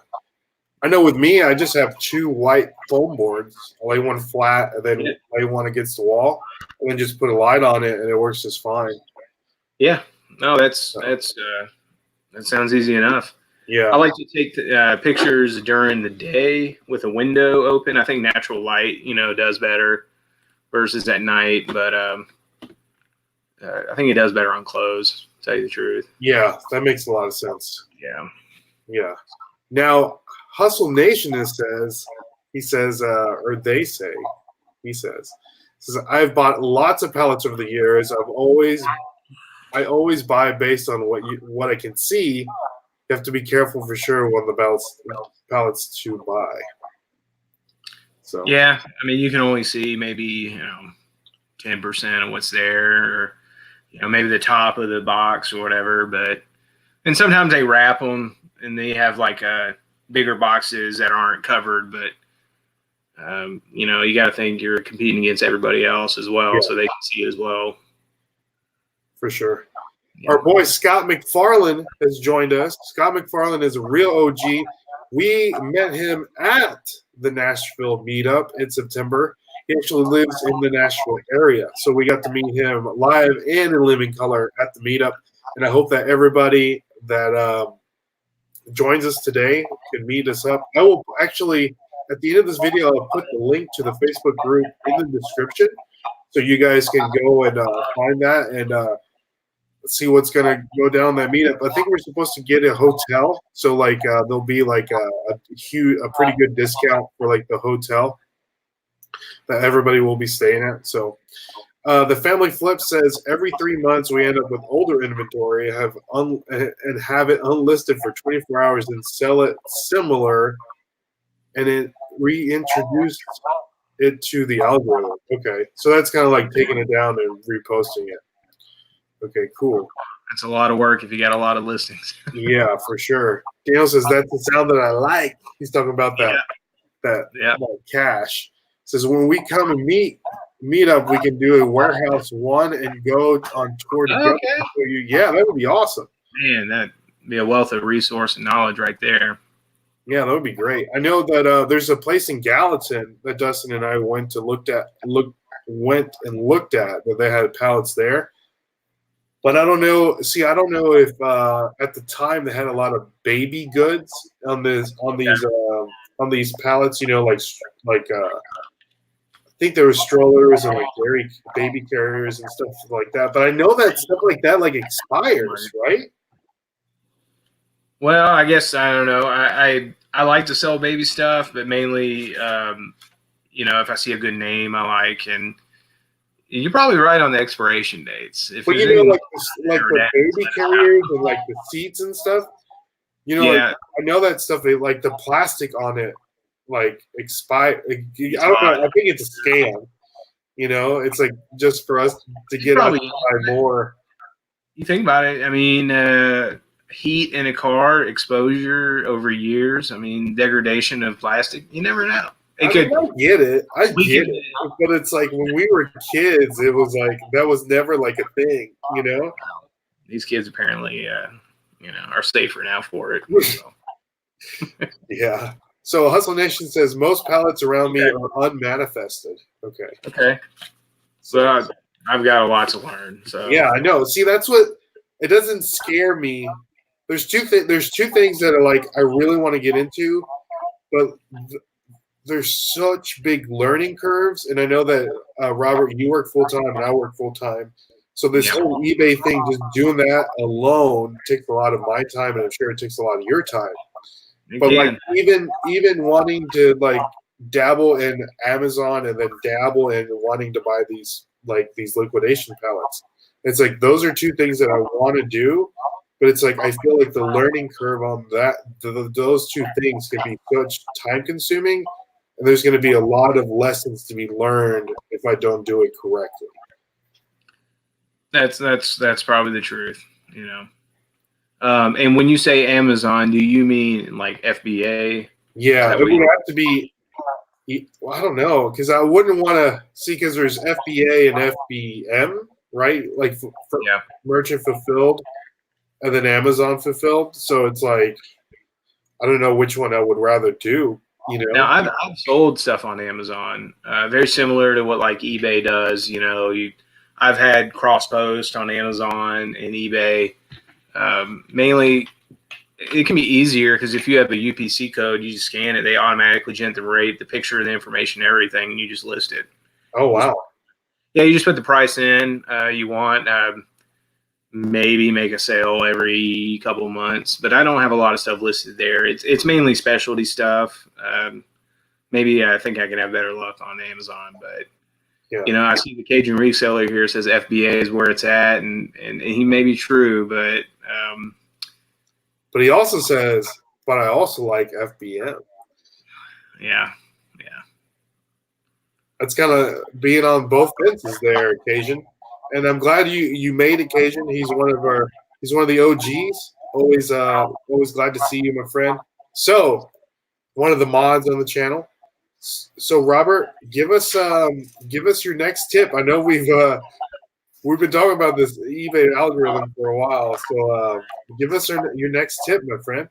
I know with me, I just have 2 white foam boards. I lay one flat and then lay one against the wall, and then just put a light on it, and it works just fine. Yeah. No, that sounds easy enough. Yeah. I like to take pictures during the day with a window open. I think natural light, does better versus at night, but I think it does better on clothes, to tell you the truth. Yeah, that makes a lot of sense. Yeah. Yeah. Now, Hustle Nation says, I've bought lots of pallets over the years. I always buy based on what I can see. You have to be careful for sure when the pallets to buy. So yeah, I mean, you can only see maybe 10% of what's there, or maybe the top of the box or whatever. And sometimes they wrap them and they have like bigger boxes that aren't covered, but you got to think you're competing against everybody else as well, so they can see it as well. For sure. Yeah. Our boy Scott McFarlane has joined us. Scott McFarlane is a real OG. We met him at the Nashville meetup in September. He actually lives in the Nashville area, so we got to meet him live and in living color at the meetup. And I hope that everybody that joins us today can meet us up. I will actually, at the end of this video, I'll put the link to the Facebook group in the description, so you guys can go and find that and see what's going to go down that meetup. I think we're supposed to get a hotel, so like there'll be like a pretty good discount for like the hotel that everybody will be staying at. So the Family Flip says every 3 months we end up with older inventory, and have it unlisted for 24 hours and sell it similar, and it reintroduced it to the algorithm. Okay, so that's kind of like taking it down and reposting it. Okay, cool. That's a lot of work if you got a lot of listings. Yeah, for sure. Daniel says that's the sound that I like. He's talking about that cash. Says when we come and meet up, we can do a warehouse one and go on tour together. Okay. Yeah, that would be awesome. Man, that'd be a wealth of resource and knowledge right there. Yeah, that would be great. I know that there's a place in Gallatin that Dustin and I went and looked at that they had pallets there. But I don't know. See, I don't know if at the time they had a lot of baby goods on these pallets. Like I think there were strollers and like baby carriers and stuff like that. But I know that stuff like that like expires, right? Well, I guess I don't know. I like to sell baby stuff, but mainly, if I see a good name I like, and you're probably right on the expiration dates. But like the baby carriers and like the seats and stuff. Like, I know that stuff. They like the plastic on it, like expire. I don't know. I think it's a scam. It's like just for us to get out and buy more. You think about it. I mean, heat in a car, exposure over years. I mean, degradation of plastic. You never know. I get it. But it's like when we were kids, it was like that was never like a thing, These kids apparently, are safer now for it. So. Yeah. So Hustle Nation says most pallets around me are unmanifested. Okay. So I've got a lot to learn. So yeah, I know. See, that's what it doesn't scare me. There's two things that are like I really want to get into, but. There's such big learning curves, and I know that Robert, you work full time, and I work full time. So this whole eBay thing, just doing that alone, takes a lot of my time, and I'm sure it takes a lot of your time. But like even wanting to like dabble in Amazon and then dabble in wanting to buy these liquidation pallets, it's like those are two things that I want to do. But it's like I feel like the learning curve on those two things can be such time consuming. And there's going to be a lot of lessons to be learned if I don't do it correctly. That's probably the truth, you know. And when you say Amazon, do you mean like FBA? Is Yeah, that it what would you? have to be. Well, I don't know because I wouldn't want to see because there's FBA and FBM, right? Like for Yeah. merchant fulfilled and then Amazon fulfilled. So it's like I don't know which one I would rather do. You Now know? I've sold stuff on Amazon, very similar to what like eBay does. You know, I've had cross post on Amazon and eBay. Mainly, it can be easier because if you have a UPC code, you just scan it, they automatically generate the rate, the picture, the information, everything, and you just list it. Oh Just, wow. yeah, you just put the price in you want. Maybe make a sale every couple of months, but I don't have a lot of stuff listed there. It's mainly specialty stuff. Maybe I think I can have better luck on Amazon, but Yeah. you know, I see the Cajun reseller here says FBA is where it's at, and he may be true, but But he also says, but I also like FBM. yeah, yeah, That's kind of being on both fences there, Occasion. And I'm glad you made Occasion. He's one of the OGs. Always glad to see you, my friend. So one of the mods on the channel. So Robert, give us your next tip. I know we've been talking about this eBay algorithm for a while. So give us your next tip, my friend.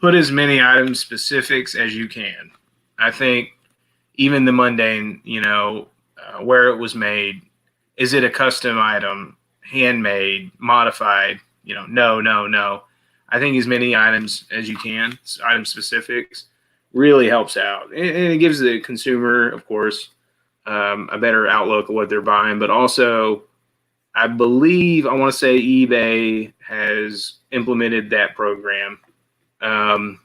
put as many item specifics as you can. I think even the mundane, you know, where it was made. Is it a custom item, handmade, modified? You know, no, no, no. I think as many items as you can, item specifics, really helps out. And it gives the consumer, of course, a better outlook of what they're buying. But also, I believe, I want to say eBay has implemented that program. Um,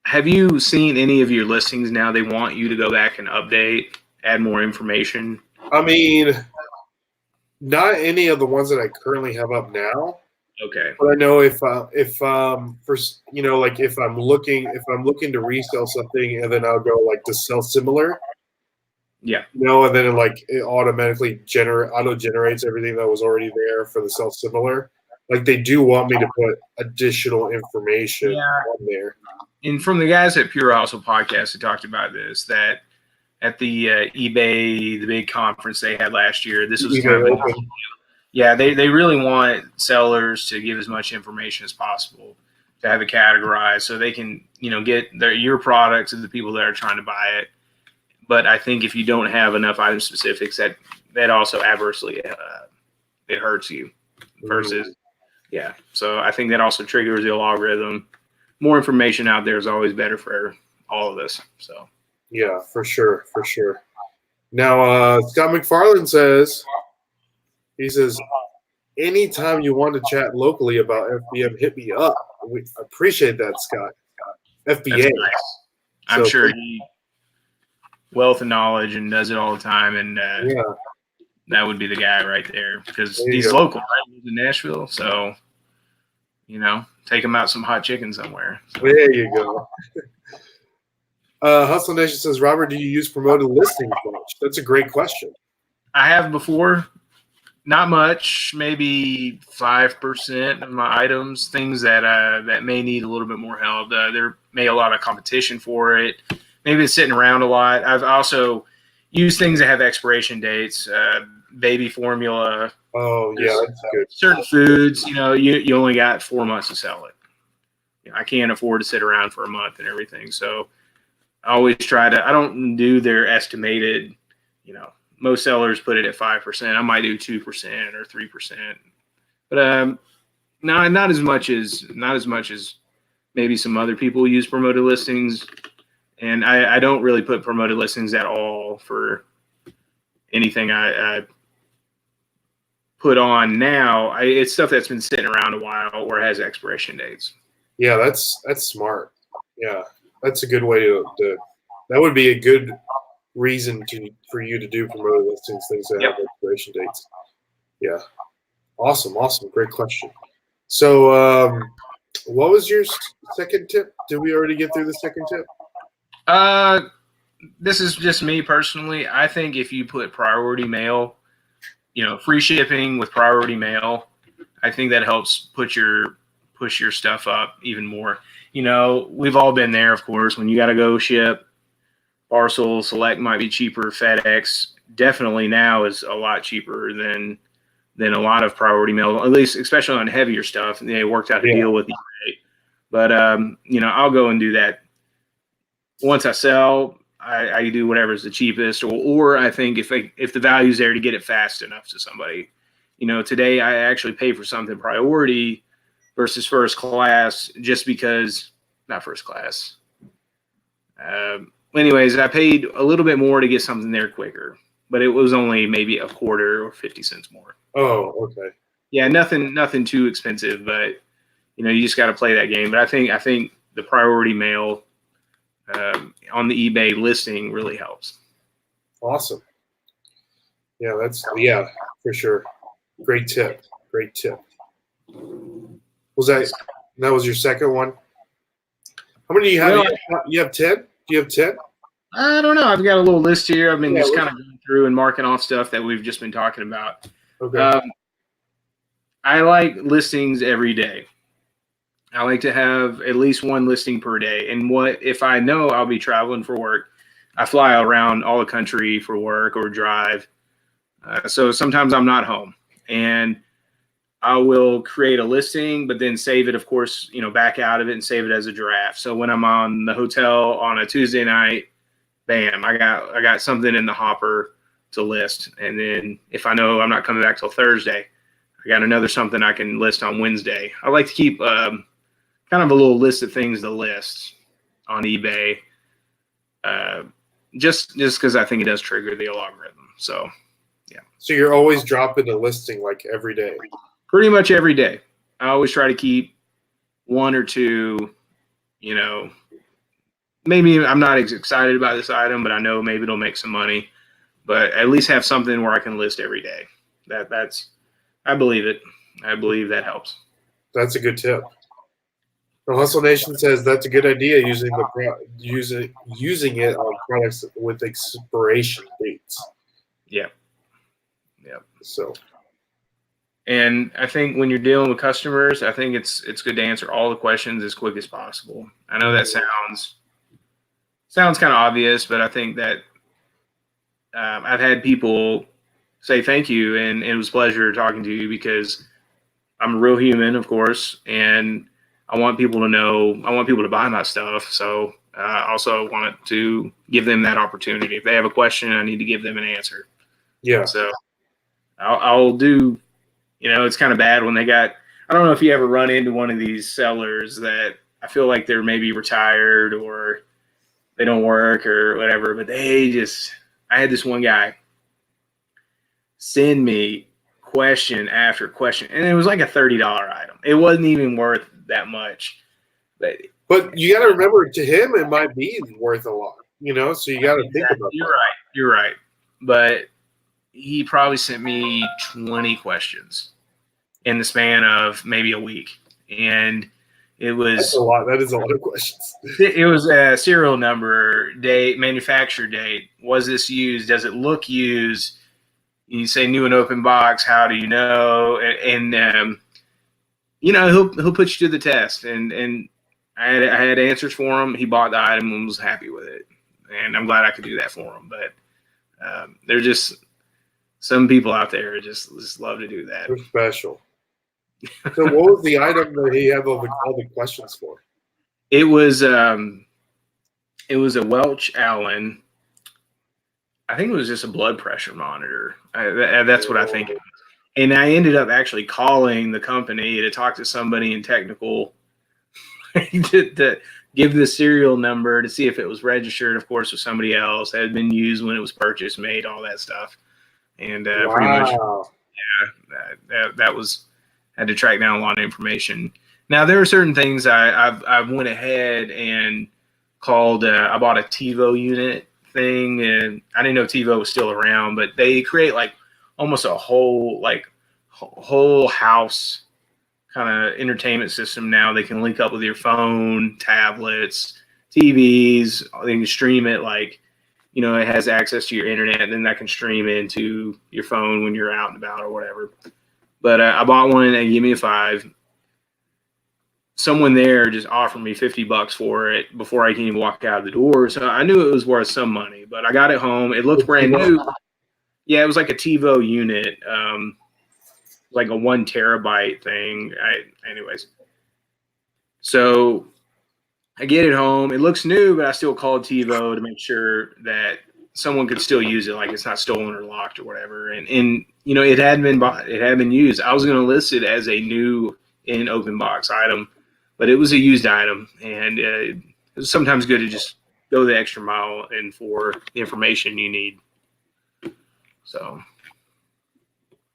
have you seen any of your listings now? They want you to go back and update, add more information. I mean, not any of the ones that I currently have up now. Okay. But I know if for you know like if I'm looking to resell something and then I'll go like to sell similar, Yeah. you know, and then it automatically auto generates everything that was already there for the sell similar. Like they do want me to put additional information Yeah. on there. And from the guys at Pure Hustle Podcast who talked about this, that at the eBay, the big conference they had last year, this was kind of a, yeah, they really want sellers to give as much information as possible to have it categorized so they can, you know, get your products to the people that are trying to buy it. But I think if you don't have enough item specifics, that also adversely it hurts you versus yeah. So I think that also triggers the algorithm. More information out there is always better for all of us. So Yeah, for sure, for sure. Now Scott McFarland he says anytime you want to chat locally about FBM, hit me up. We appreciate that, Scott. FBA. that's nice. I'm So, sure he wealth of knowledge and does it all the time, and yeah, that would be the guy right there because there you he's go. local, right? He's in Nashville, so you know, take him out some hot chicken somewhere. So. There you go. Hustle Nation says, Robert, do you use promoted listings much? That's a great question. I have before, not much, maybe 5% of my items, things that that may need a little bit more help. There may be a lot of competition for it. Maybe it's sitting around a lot. I've also used things that have expiration dates, baby formula. Oh, yeah, that's good. Certain foods, you know, you only got 4 months to sell it. You know, I can't afford to sit around for a month and everything. So I always try to, I don't do their estimated, you know, most sellers put it at 5%. I might do 2% or 3%, but not as much as maybe some other people use promoted listings. And I don't really put promoted listings at all for anything I put on now. It's stuff that's been sitting around a while or has expiration dates. Yeah, that's smart. Yeah, that's a good way to that would be a good reason for you to do promoted listings, things that have expiration dates. Yeah, awesome, great question. So, what was your second tip? Did we already get through the second tip? This is just me personally. I think if you put priority mail free shipping with priority mail. I think that helps push your stuff up even more. We've all been there, of course, when you got to go ship. Parcel Select might be cheaper. FedEx definitely now is a lot cheaper than a lot of priority mail, at least especially on heavier stuff. They worked out a deal with eBay. But I'll go and do that. Once I sell, I do whatever's the cheapest, or I think if the value's there to get it fast enough to somebody. Today I actually pay for something priority versus first class, just because, not first class. Anyways, I paid a little bit more to get something there quicker, but it was only maybe a quarter or 50 cents more. Oh, okay. Yeah, nothing too expensive, but you just got to play that game. But I think the priority mail on the eBay listing really helps. Awesome. Yeah, for sure. Great tip. That was your second one? How many do you have? You have 10? Do you have 10? I don't know. I've got a little list here. I've been just kind of going through and marking off stuff that we've just been talking about. Okay. I like listings every day. I like to have at least one listing per day. And if I know I'll be traveling for work, I fly around all the country for work or drive. So sometimes I'm not home, and I will create a listing, but then save it, of course, back out of it and save it as a draft. So when I'm on the hotel on a Tuesday night, bam, I got something in the hopper to list. And then if I know I'm not coming back till Thursday, I got another something I can list on Wednesday. I like to keep kind of a little list of things to list on eBay, just because I think it does trigger the algorithm. So, yeah. So you're always dropping a listing like every day? Pretty much every day. I always try to keep one or two, maybe I'm not as excited about this item, but I know maybe it'll make some money. But at least have something where I can list every day. I believe it. I believe that helps. That's a good tip. The Hustle Nation says that's a good idea, using it on products with expiration dates. Yeah. So. And I think when you're dealing with customers, I think it's good to answer all the questions as quick as possible. I know that sounds kind of obvious, but I think that I've had people say thank you, and it was a pleasure talking to you, because I'm a real human, of course, and I want people to buy my stuff. So I also want to give them that opportunity. If they have a question, I need to give them an answer. Yeah. So I'll do. It's kind of bad when I don't know if you ever run into one of these sellers that I feel like they're maybe retired or they don't work or whatever, but I had this one guy send me question after question, and it was like a $30 item. It wasn't even worth that much. But you got to remember, to him, it might be worth a lot, so you got to think about that. You're right. But he probably sent me 20 questions in the span of maybe a week. And it was That's a lot. That is a lot of questions. It was a serial number, date, manufacture date. Was this used? Does it look used? You say new and open box. How do you know? And he'll put you to the test. And I had answers for him. He bought the item and was happy with it. And I'm glad I could do that for him. But they're just some people out there just love to do that. They're special. So what was the item that he had all the questions for? It was a Welch Allen. I think it was just a blood pressure monitor. That's what I think it was. And I ended up actually calling the company to talk to somebody in technical to give the serial number to see if it was registered, of course, with somebody else, had been used when it was purchased, made, all that stuff. And pretty much, that was, had to track down a lot of information. Now, there are certain things I went ahead and called, I bought a TiVo unit thing, and I didn't know TiVo was still around, but they create like almost a whole house kind of entertainment system now. They can link up with your phone, tablets, TVs. They can stream it like, it has access to your internet, and then that can stream into your phone when you're out and about or whatever. But I bought one and they gave me a 5. Someone there just offered me $50 for it before I can even walk out the door. So I knew it was worth some money, but I got it home. It looked brand new. Yeah, it was like a TiVo unit, like a 1 terabyte thing. Anyways, so I get it home. It looks new, but I still called TiVo to make sure that someone could still use it, like it's not stolen or locked or whatever. And it hadn't been bought. It had been used. I was going to list it as a new in open box item, but it was a used item, and it was sometimes good to just go the extra mile and for the information you need. So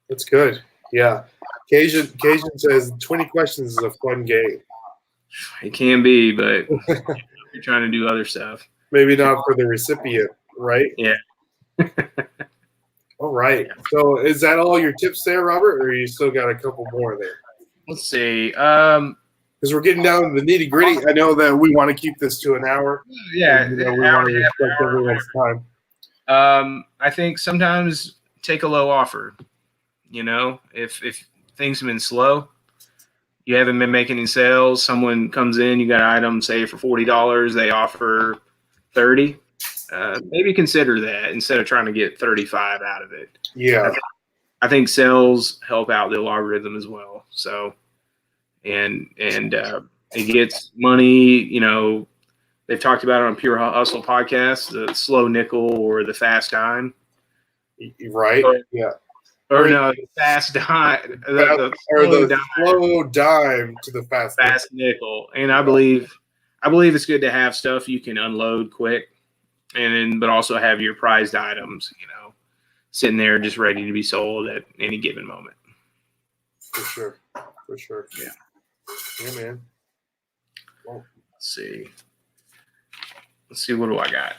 that's good. Yeah. Cajun says 20 questions is a fun game. It can be, but you're trying to do other stuff. Maybe not for the recipient, right? Yeah. All right. So is that all your tips there, Robert, or you still got a couple more there? Let's see. Because we're getting down to the nitty gritty. I know that we want to keep this to an hour. Yeah. We want to respect everyone's time. I think sometimes take a low offer. If things have been slow, you haven't been making any sales, someone comes in, you got an item, say for $40, they offer 30. Maybe consider that instead of trying to get 35 out of it. Yeah. I think sales help out the algorithm as well. So, and it gets money, they've talked about it on Pure Hustle podcast, the slow nickel or the fast dime. Right. Yeah. Or no, the fast dime. The slow dime to the fast nickel. And I believe it's good to have stuff you can unload quick, but also have your prized items, sitting there just ready to be sold at any given moment. For sure. Yeah. Yeah, man. Well, Let's see. What do I got?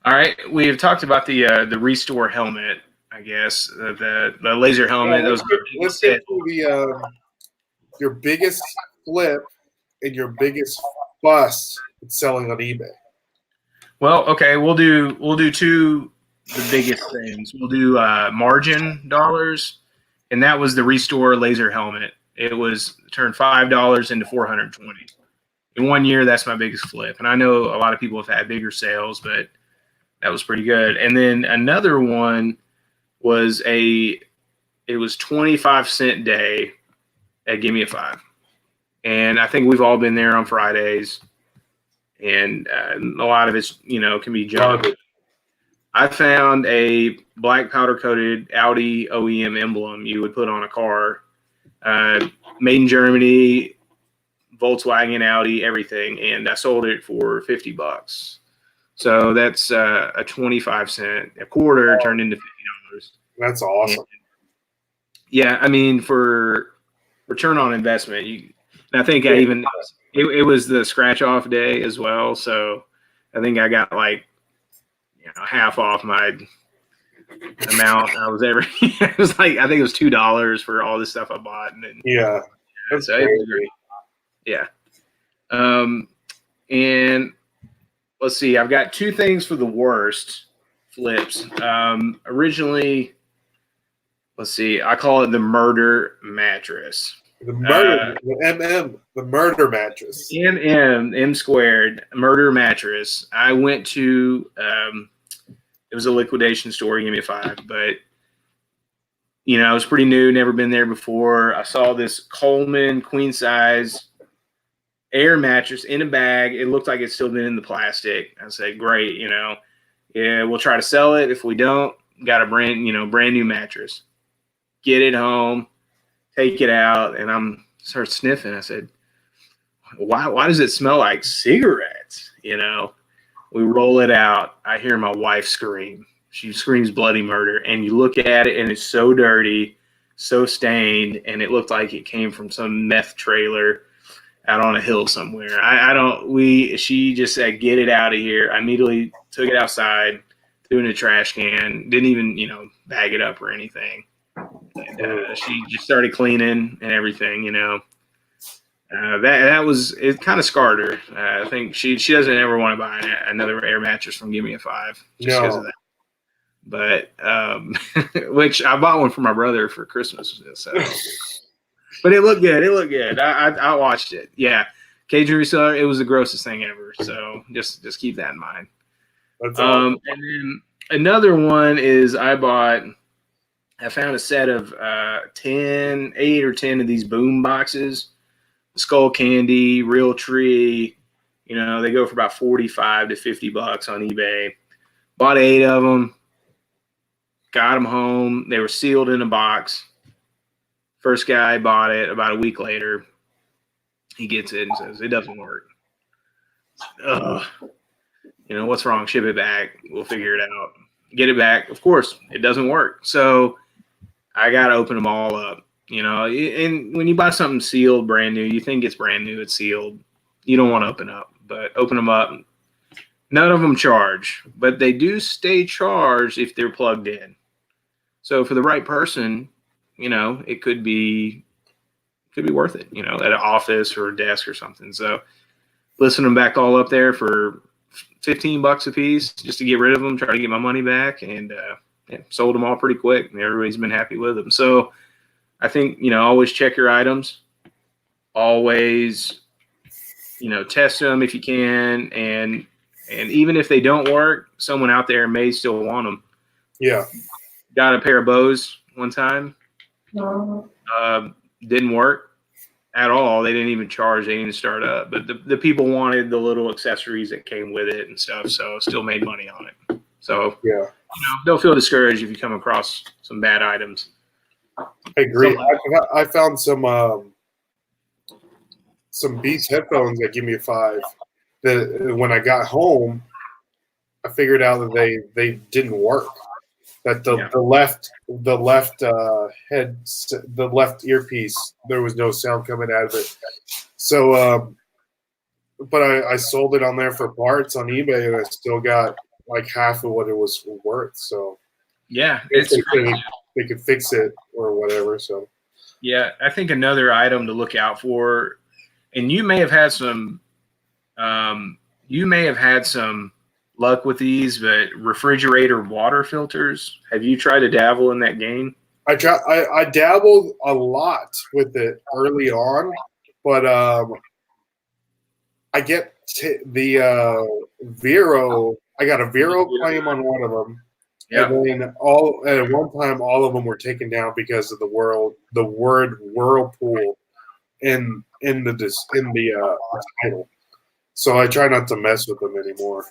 All right, we have talked about the Restore helmet. I guess the laser helmet. Yeah, let's get to your biggest flip and your biggest bust selling on eBay. Well, okay, we'll do two the biggest things. We'll do margin dollars, and that was the Restore laser helmet. It was turned $5 into $420 in 1 year. That's my biggest flip, and I know a lot of people have had bigger sales, but that was pretty good. And then another one was it was 25-cent day at Give Me a 5. And I think we've all been there on Fridays, and a lot of it's, can be junk. I found a black powder coated Audi OEM emblem you would put on a car, made in Germany, Volkswagen, Audi, everything. And I sold it for $50. So that's a 25-cent, a quarter turned into $50. That's awesome. And, yeah, I mean, for return on investment, and I think it was the scratch off day as well. So I think I got half off my amount I was ever. It was I think it was $2 for all this stuff I bought, and then, yeah, so it was great. Yeah, and. Let's see. I've got 2 things for the worst flips. Originally, let's see. I call it the murder mattress. The murder mattress. M squared, murder mattress. I went to, it was a liquidation store. Give Me a 5. But, it was pretty new. Never been there before. I saw this Coleman queen size air mattress in a bag. It looked like it's still been in the plastic. I said, great, yeah, we'll try to sell it. If we don't, got a brand new mattress. Get it home, take it out, and start sniffing. I said, why does it smell like cigarettes? We roll it out. I hear my wife scream. She screams bloody murder, and you look at it, and it's so dirty, so stained, and it looked like it came from some meth trailer out on a hill somewhere. She just said, get it out of here. I immediately took it outside, threw it in a trash can, didn't even, bag it up or anything. And she just started cleaning and everything, That was it. Kind of scarred her. I think she doesn't ever want to buy another air mattress from Give Me a Five just because of that. But which I bought one for my brother for Christmas. So, but it looked good. It looked good. I watched it. Yeah, Cajun Reseller. It was the grossest thing ever. So just keep that in mind. That's awesome. And then another one is I found a set of 8 or 10 of these boom boxes. Skull Candy, Real Tree, they go for about $45 to $50 on eBay. Bought 8 of them, got them home. They were sealed in a box. First guy bought it. About a week later, he gets it and says, it doesn't work. Ugh. What's wrong? Ship it back. We'll figure it out. Get it back. Of course, it doesn't work. So I got to open them all up. And when you buy something sealed, brand new, you think it's brand new, it's sealed. You don't want to open up, but open them up. None of them charge, but they do stay charged if they're plugged in. So for the right person, it could be worth it, at an office or a desk or something. So listen them back all up there for $15 a piece just to get rid of them, try to get my money back, and sold them all pretty quick. And everybody's been happy with them. So I think, always check your items, always, test them if you can. And even if they don't work, someone out there may still want them. Yeah. Got a pair of bows one time. Didn't work at all. They didn't even charge. They didn't even start up. But the people wanted the little accessories that came with it and stuff. So still made money on it. So, yeah, don't feel discouraged if you come across some bad items. I agree. I found some Beats headphones that Give Me a Five. That when I got home, I figured out that they didn't work. That the left earpiece, there was no sound coming out of it. So, but I sold it on there for parts on eBay, and I still got like half of what it was worth. So yeah, it's crazy. They could fix it or whatever. So yeah, I think another item to look out for, and you may have had some luck with these, but refrigerator water filters. Have you tried to dabble in that game? I dabbled a lot with it early on, but I get the Vero. I got a Vero claim on one of them. Yep. And then at one time, all of them were taken down because of the word whirlpool in the title. So I try not to mess with them anymore.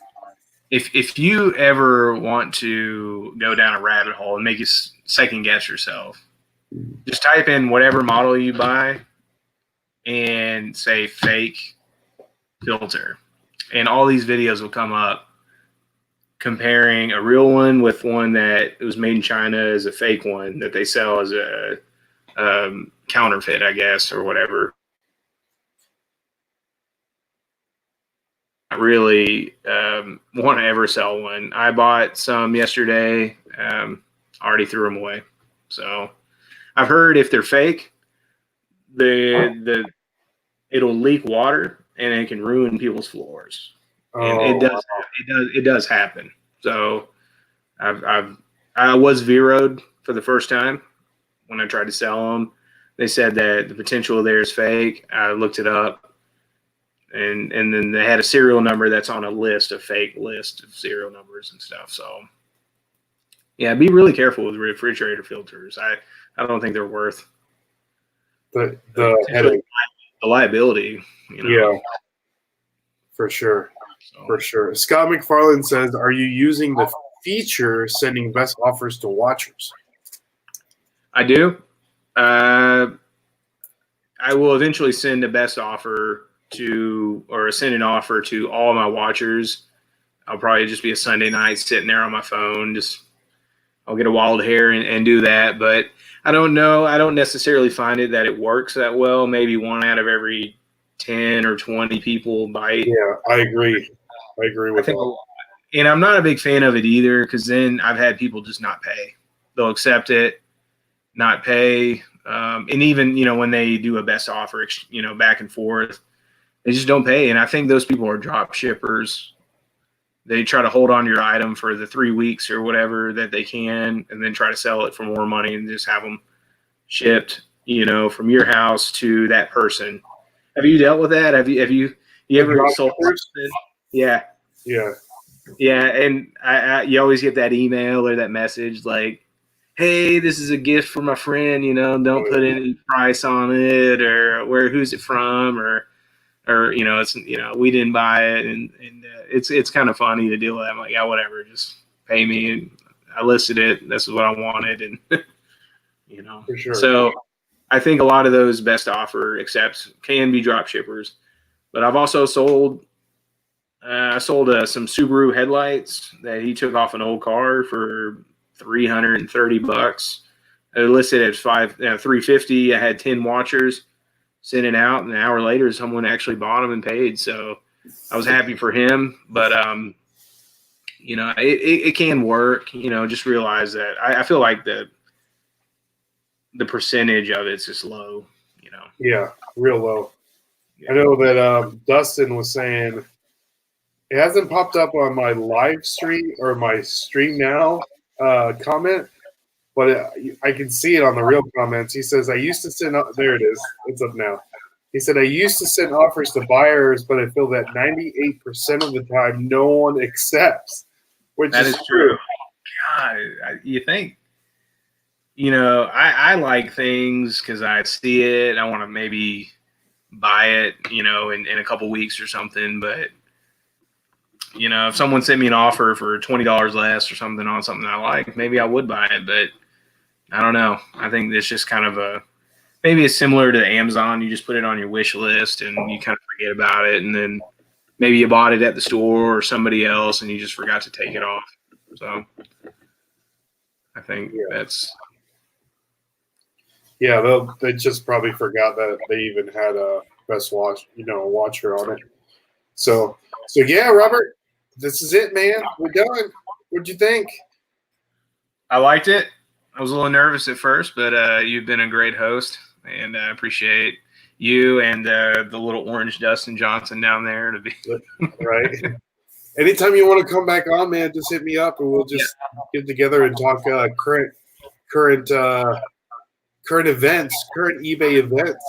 If you ever want to go down a rabbit hole and make you second guess yourself, just type in whatever model you buy and say fake filter, and all these videos will come up comparing a real one with one that was made in China as a fake one that they sell as a counterfeit, I guess, or whatever. I really want to ever sell one. I bought some yesterday, already threw them away. So I've heard if they're fake, it'll leak water and it can ruin people's floors. And it does happen. So I was Vero'd for the first time when I tried to sell them. They said that the potential there is fake. I looked it up, and then they had a serial number that's on a fake list of serial numbers and stuff. So yeah, be really careful with refrigerator filters. I don't think they're worth the liability. Yeah, for sure. For sure. Scott McFarland says, are you using the feature sending best offers to watchers? I do. I will eventually send a best offer send an offer to all my watchers. I'll probably just be a Sunday night sitting there on my phone. I'll get a wild hair and do that. But I don't know. I don't necessarily find that it works that well. Maybe 1 out of every 10 or 20 people bite. Yeah, I agree. I agree with that. And I'm not a big fan of it either, because then I've had people just not pay. They'll accept it, not pay. And even, when they do a best offer, back and forth, they just don't pay. And I think those people are drop shippers. They try to hold on to your item for the 3 weeks or whatever that they can, and then try to sell it for more money and just have them shipped, from your house to that person. Have you dealt with that? Have you ever sold something? Yeah. Yeah. Yeah. And you always get that email or that message like, hey, this is a gift for my friend, don't put any price on it, or who's it from, or it's, we didn't buy it. And it's kind of funny to deal with that. I'm like, yeah, whatever, just pay me. And I listed it. This is what I wanted. And, For sure. So I think a lot of those best offer accepts can be drop shippers, but I've also sold some Subaru headlights that he took off an old car for $330. I listed at $350. I had 10 watchers sending out, and an hour later, someone actually bought them and paid. So I was happy for him, but it can work. Just realize that I feel like the percentage of it's just low. Yeah, real low. Yeah. I know that Dustin was saying it hasn't popped up on my live stream or my stream now comment, but I can see it on the real comments. He says, I used to send there it is. It's up now. He said, I used to send offers to buyers, but I feel that 98% of the time no one accepts, which That is true. God, you think, I like things because I see it. I want to maybe buy it, in a couple weeks or something. But, if someone sent me an offer for $20 less or something on something I like, maybe I would buy it. But I don't know. I think it's just kind of maybe it's similar to Amazon. You just put it on your wish list and you kind of forget about it. And then maybe you bought it at the store or somebody else and you just forgot to take it off. So I think that's. Yeah, they just probably forgot that they even had a best watcher on it. So yeah, Robert, this is it, man. We're done. What'd you think? I liked it. I was a little nervous at first, but you've been a great host, and I appreciate you and the little orange Dustin Johnson down there to be right. Anytime you want to come back on, man, just hit me up and we'll just get together and talk current events, current eBay events.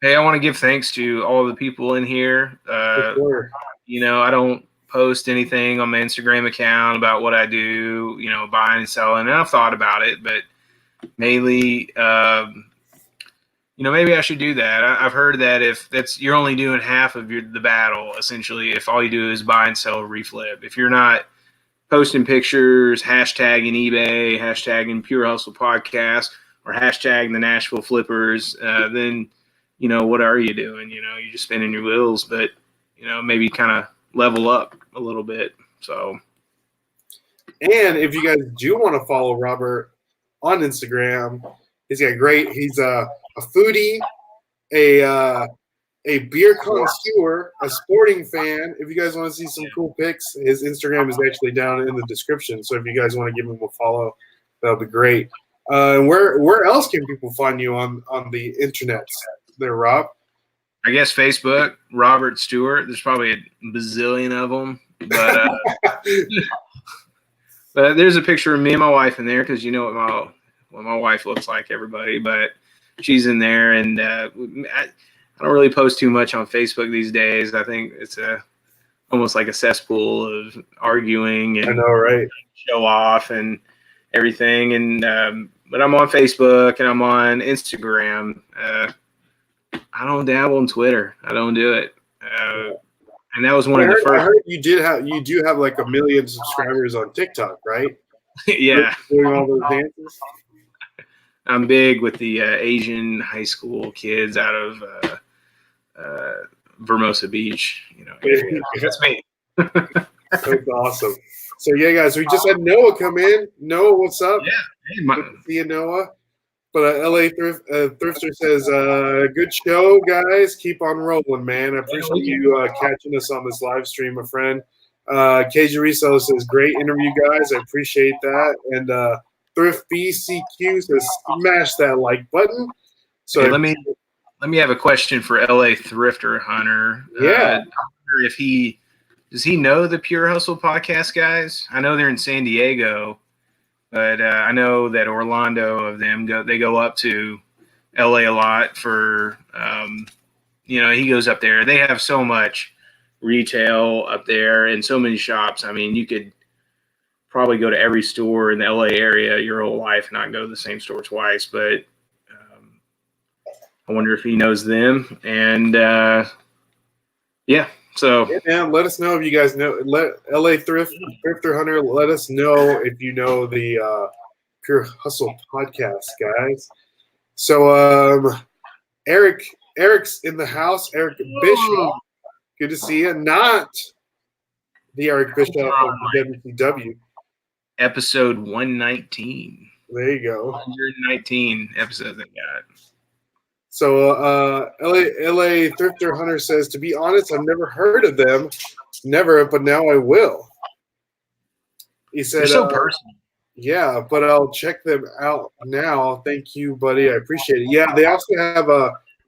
Hey, I want to give thanks to all the people in here. Sure. I don't post anything on my Instagram account about what I do, buying and selling. And I've thought about it, but mainly, maybe I should do that. I've heard that if you're only doing half of the battle, essentially, if all you do is buy and sell or reflip. If you're not posting pictures, hashtagging eBay, hashtagging Pure Hustle Podcast, or hashtagging the Nashville Flippers, then, what are you doing? You're just spinning your wheels, but, maybe kind of level up a little bit. So, and if you guys do want to follow Robert on Instagram, he's a foodie, a beer connoisseur, a sporting fan. If you guys want to see some cool pics, his Instagram is actually down in the description. So if you guys want to give him a follow, that'll be great. And where else can people find you on the internet there, Rob? I guess Facebook, Robert Stewart. There's probably a bazillion of them, but but there's a picture of me and my wife in there because what my wife looks like, everybody. But she's in there, and I don't really post too much on Facebook these days. I think it's almost like a cesspool of arguing and I know, right? Show off and everything. And but I'm on Facebook and I'm on Instagram. I don't dabble in Twitter. I don't do it. And that was one of the first. I heard you do have like 1 million subscribers on TikTok, right? Yeah. Doing all those dances. I'm big with the Asian high school kids out of Vermosa Beach. That's me. That's awesome. So yeah, guys, we just had Noah come in. Noah, what's up? Yeah. Hey, good to see you, Noah. But LA Thrifter says, good show, guys. Keep on rolling, man. I appreciate you catching us on this live stream, my friend. KJ Reseller says, great interview, guys. I appreciate that. And Thrift BCQ says smash that like button. So Hey, let me have a question for LA Thrifter Hunter. Yeah. I wonder if does he know the Pure Hustle podcast guys? I know they're in San Diego, but I know that Orlando of them go up to LA a lot for he goes up there. They have so much retail up there and so many shops. I mean, you could probably go to every store in the LA area your whole life and not go to the same store twice, but I wonder if he knows them. And so man, let us know if you guys know. Let LA Thrifter Hunter, let us know if you know the Pure Hustle podcast, guys. So Eric's in the house. Eric Bishop, good to see you. Not the Eric Bishop of the WCW. Episode 119. There you go. 119 episodes I got. So LA Thrifter Hunter says, to be honest, I've never heard of them. Never, but now I will. He said, they're so personal. Yeah, but I'll check them out now. Thank you, buddy. I appreciate it. Yeah, they also have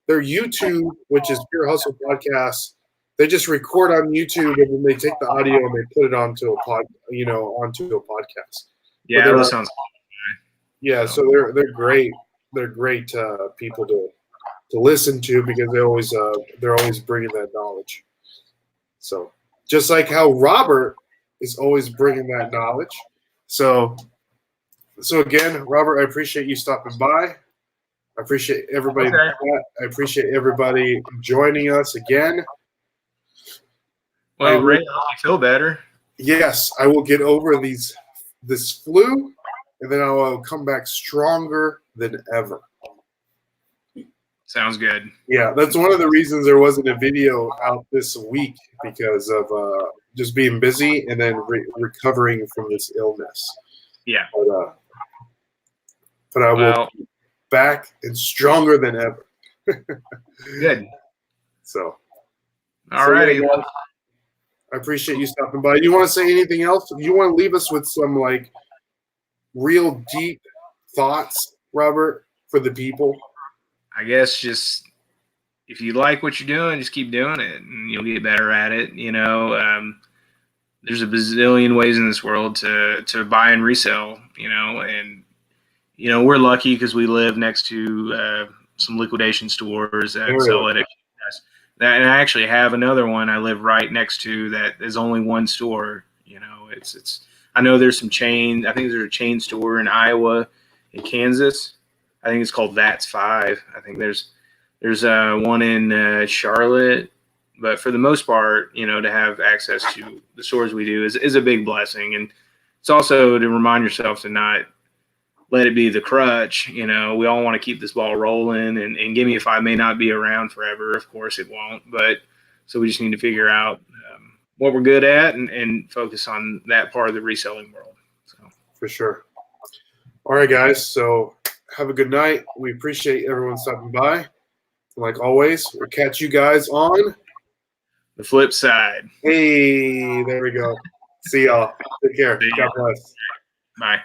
their YouTube, which is Pure Hustle Podcast. They just record on YouTube and then they take the audio and they put it onto a podcast. Yeah, that sounds cool. Yeah, so they're great. They're great people to listen to because they're always bringing that knowledge. So just like how Robert is always bringing that knowledge. So again, Robert, I appreciate you stopping by. I appreciate everybody. Okay. I appreciate everybody joining us again. Well, Ray, I feel better. Yes, I will get over this flu, and then I will come back stronger than ever. Sounds good. Yeah, that's one of the reasons there wasn't a video out this week because of just being busy and then recovering from this illness. Yeah. But I will be back and stronger than ever. Good. So. All righty. I appreciate you stopping by. You want to say anything else? You want to leave us with some like real deep thoughts, Robert, for the people? I guess just if you like what you're doing, just keep doing it and you'll get better at it. There's a bazillion ways in this world to buy and resell, and we're lucky because we live next to some liquidation stores that sell it. And I actually have another one I live right next to that is only one store. It's I know there's some chain. I think there's a chain store in Iowa and Kansas. I think it's called That's Five. I think there's one in Charlotte. But for the most part, to have access to the stores we do is a big blessing. And it's also to remind yourself to not let it be the crutch. We all want to keep this ball rolling, and Gimme a Five may not be around forever. Of course it won't. But so we just need to figure out what we're good at and focus on that part of the reselling world. So for sure. All right, guys. So have a good night. We appreciate everyone stopping by. Like always, we'll catch you guys on the flip side. Hey, there we go. See y'all. Take care. God bless. Bye.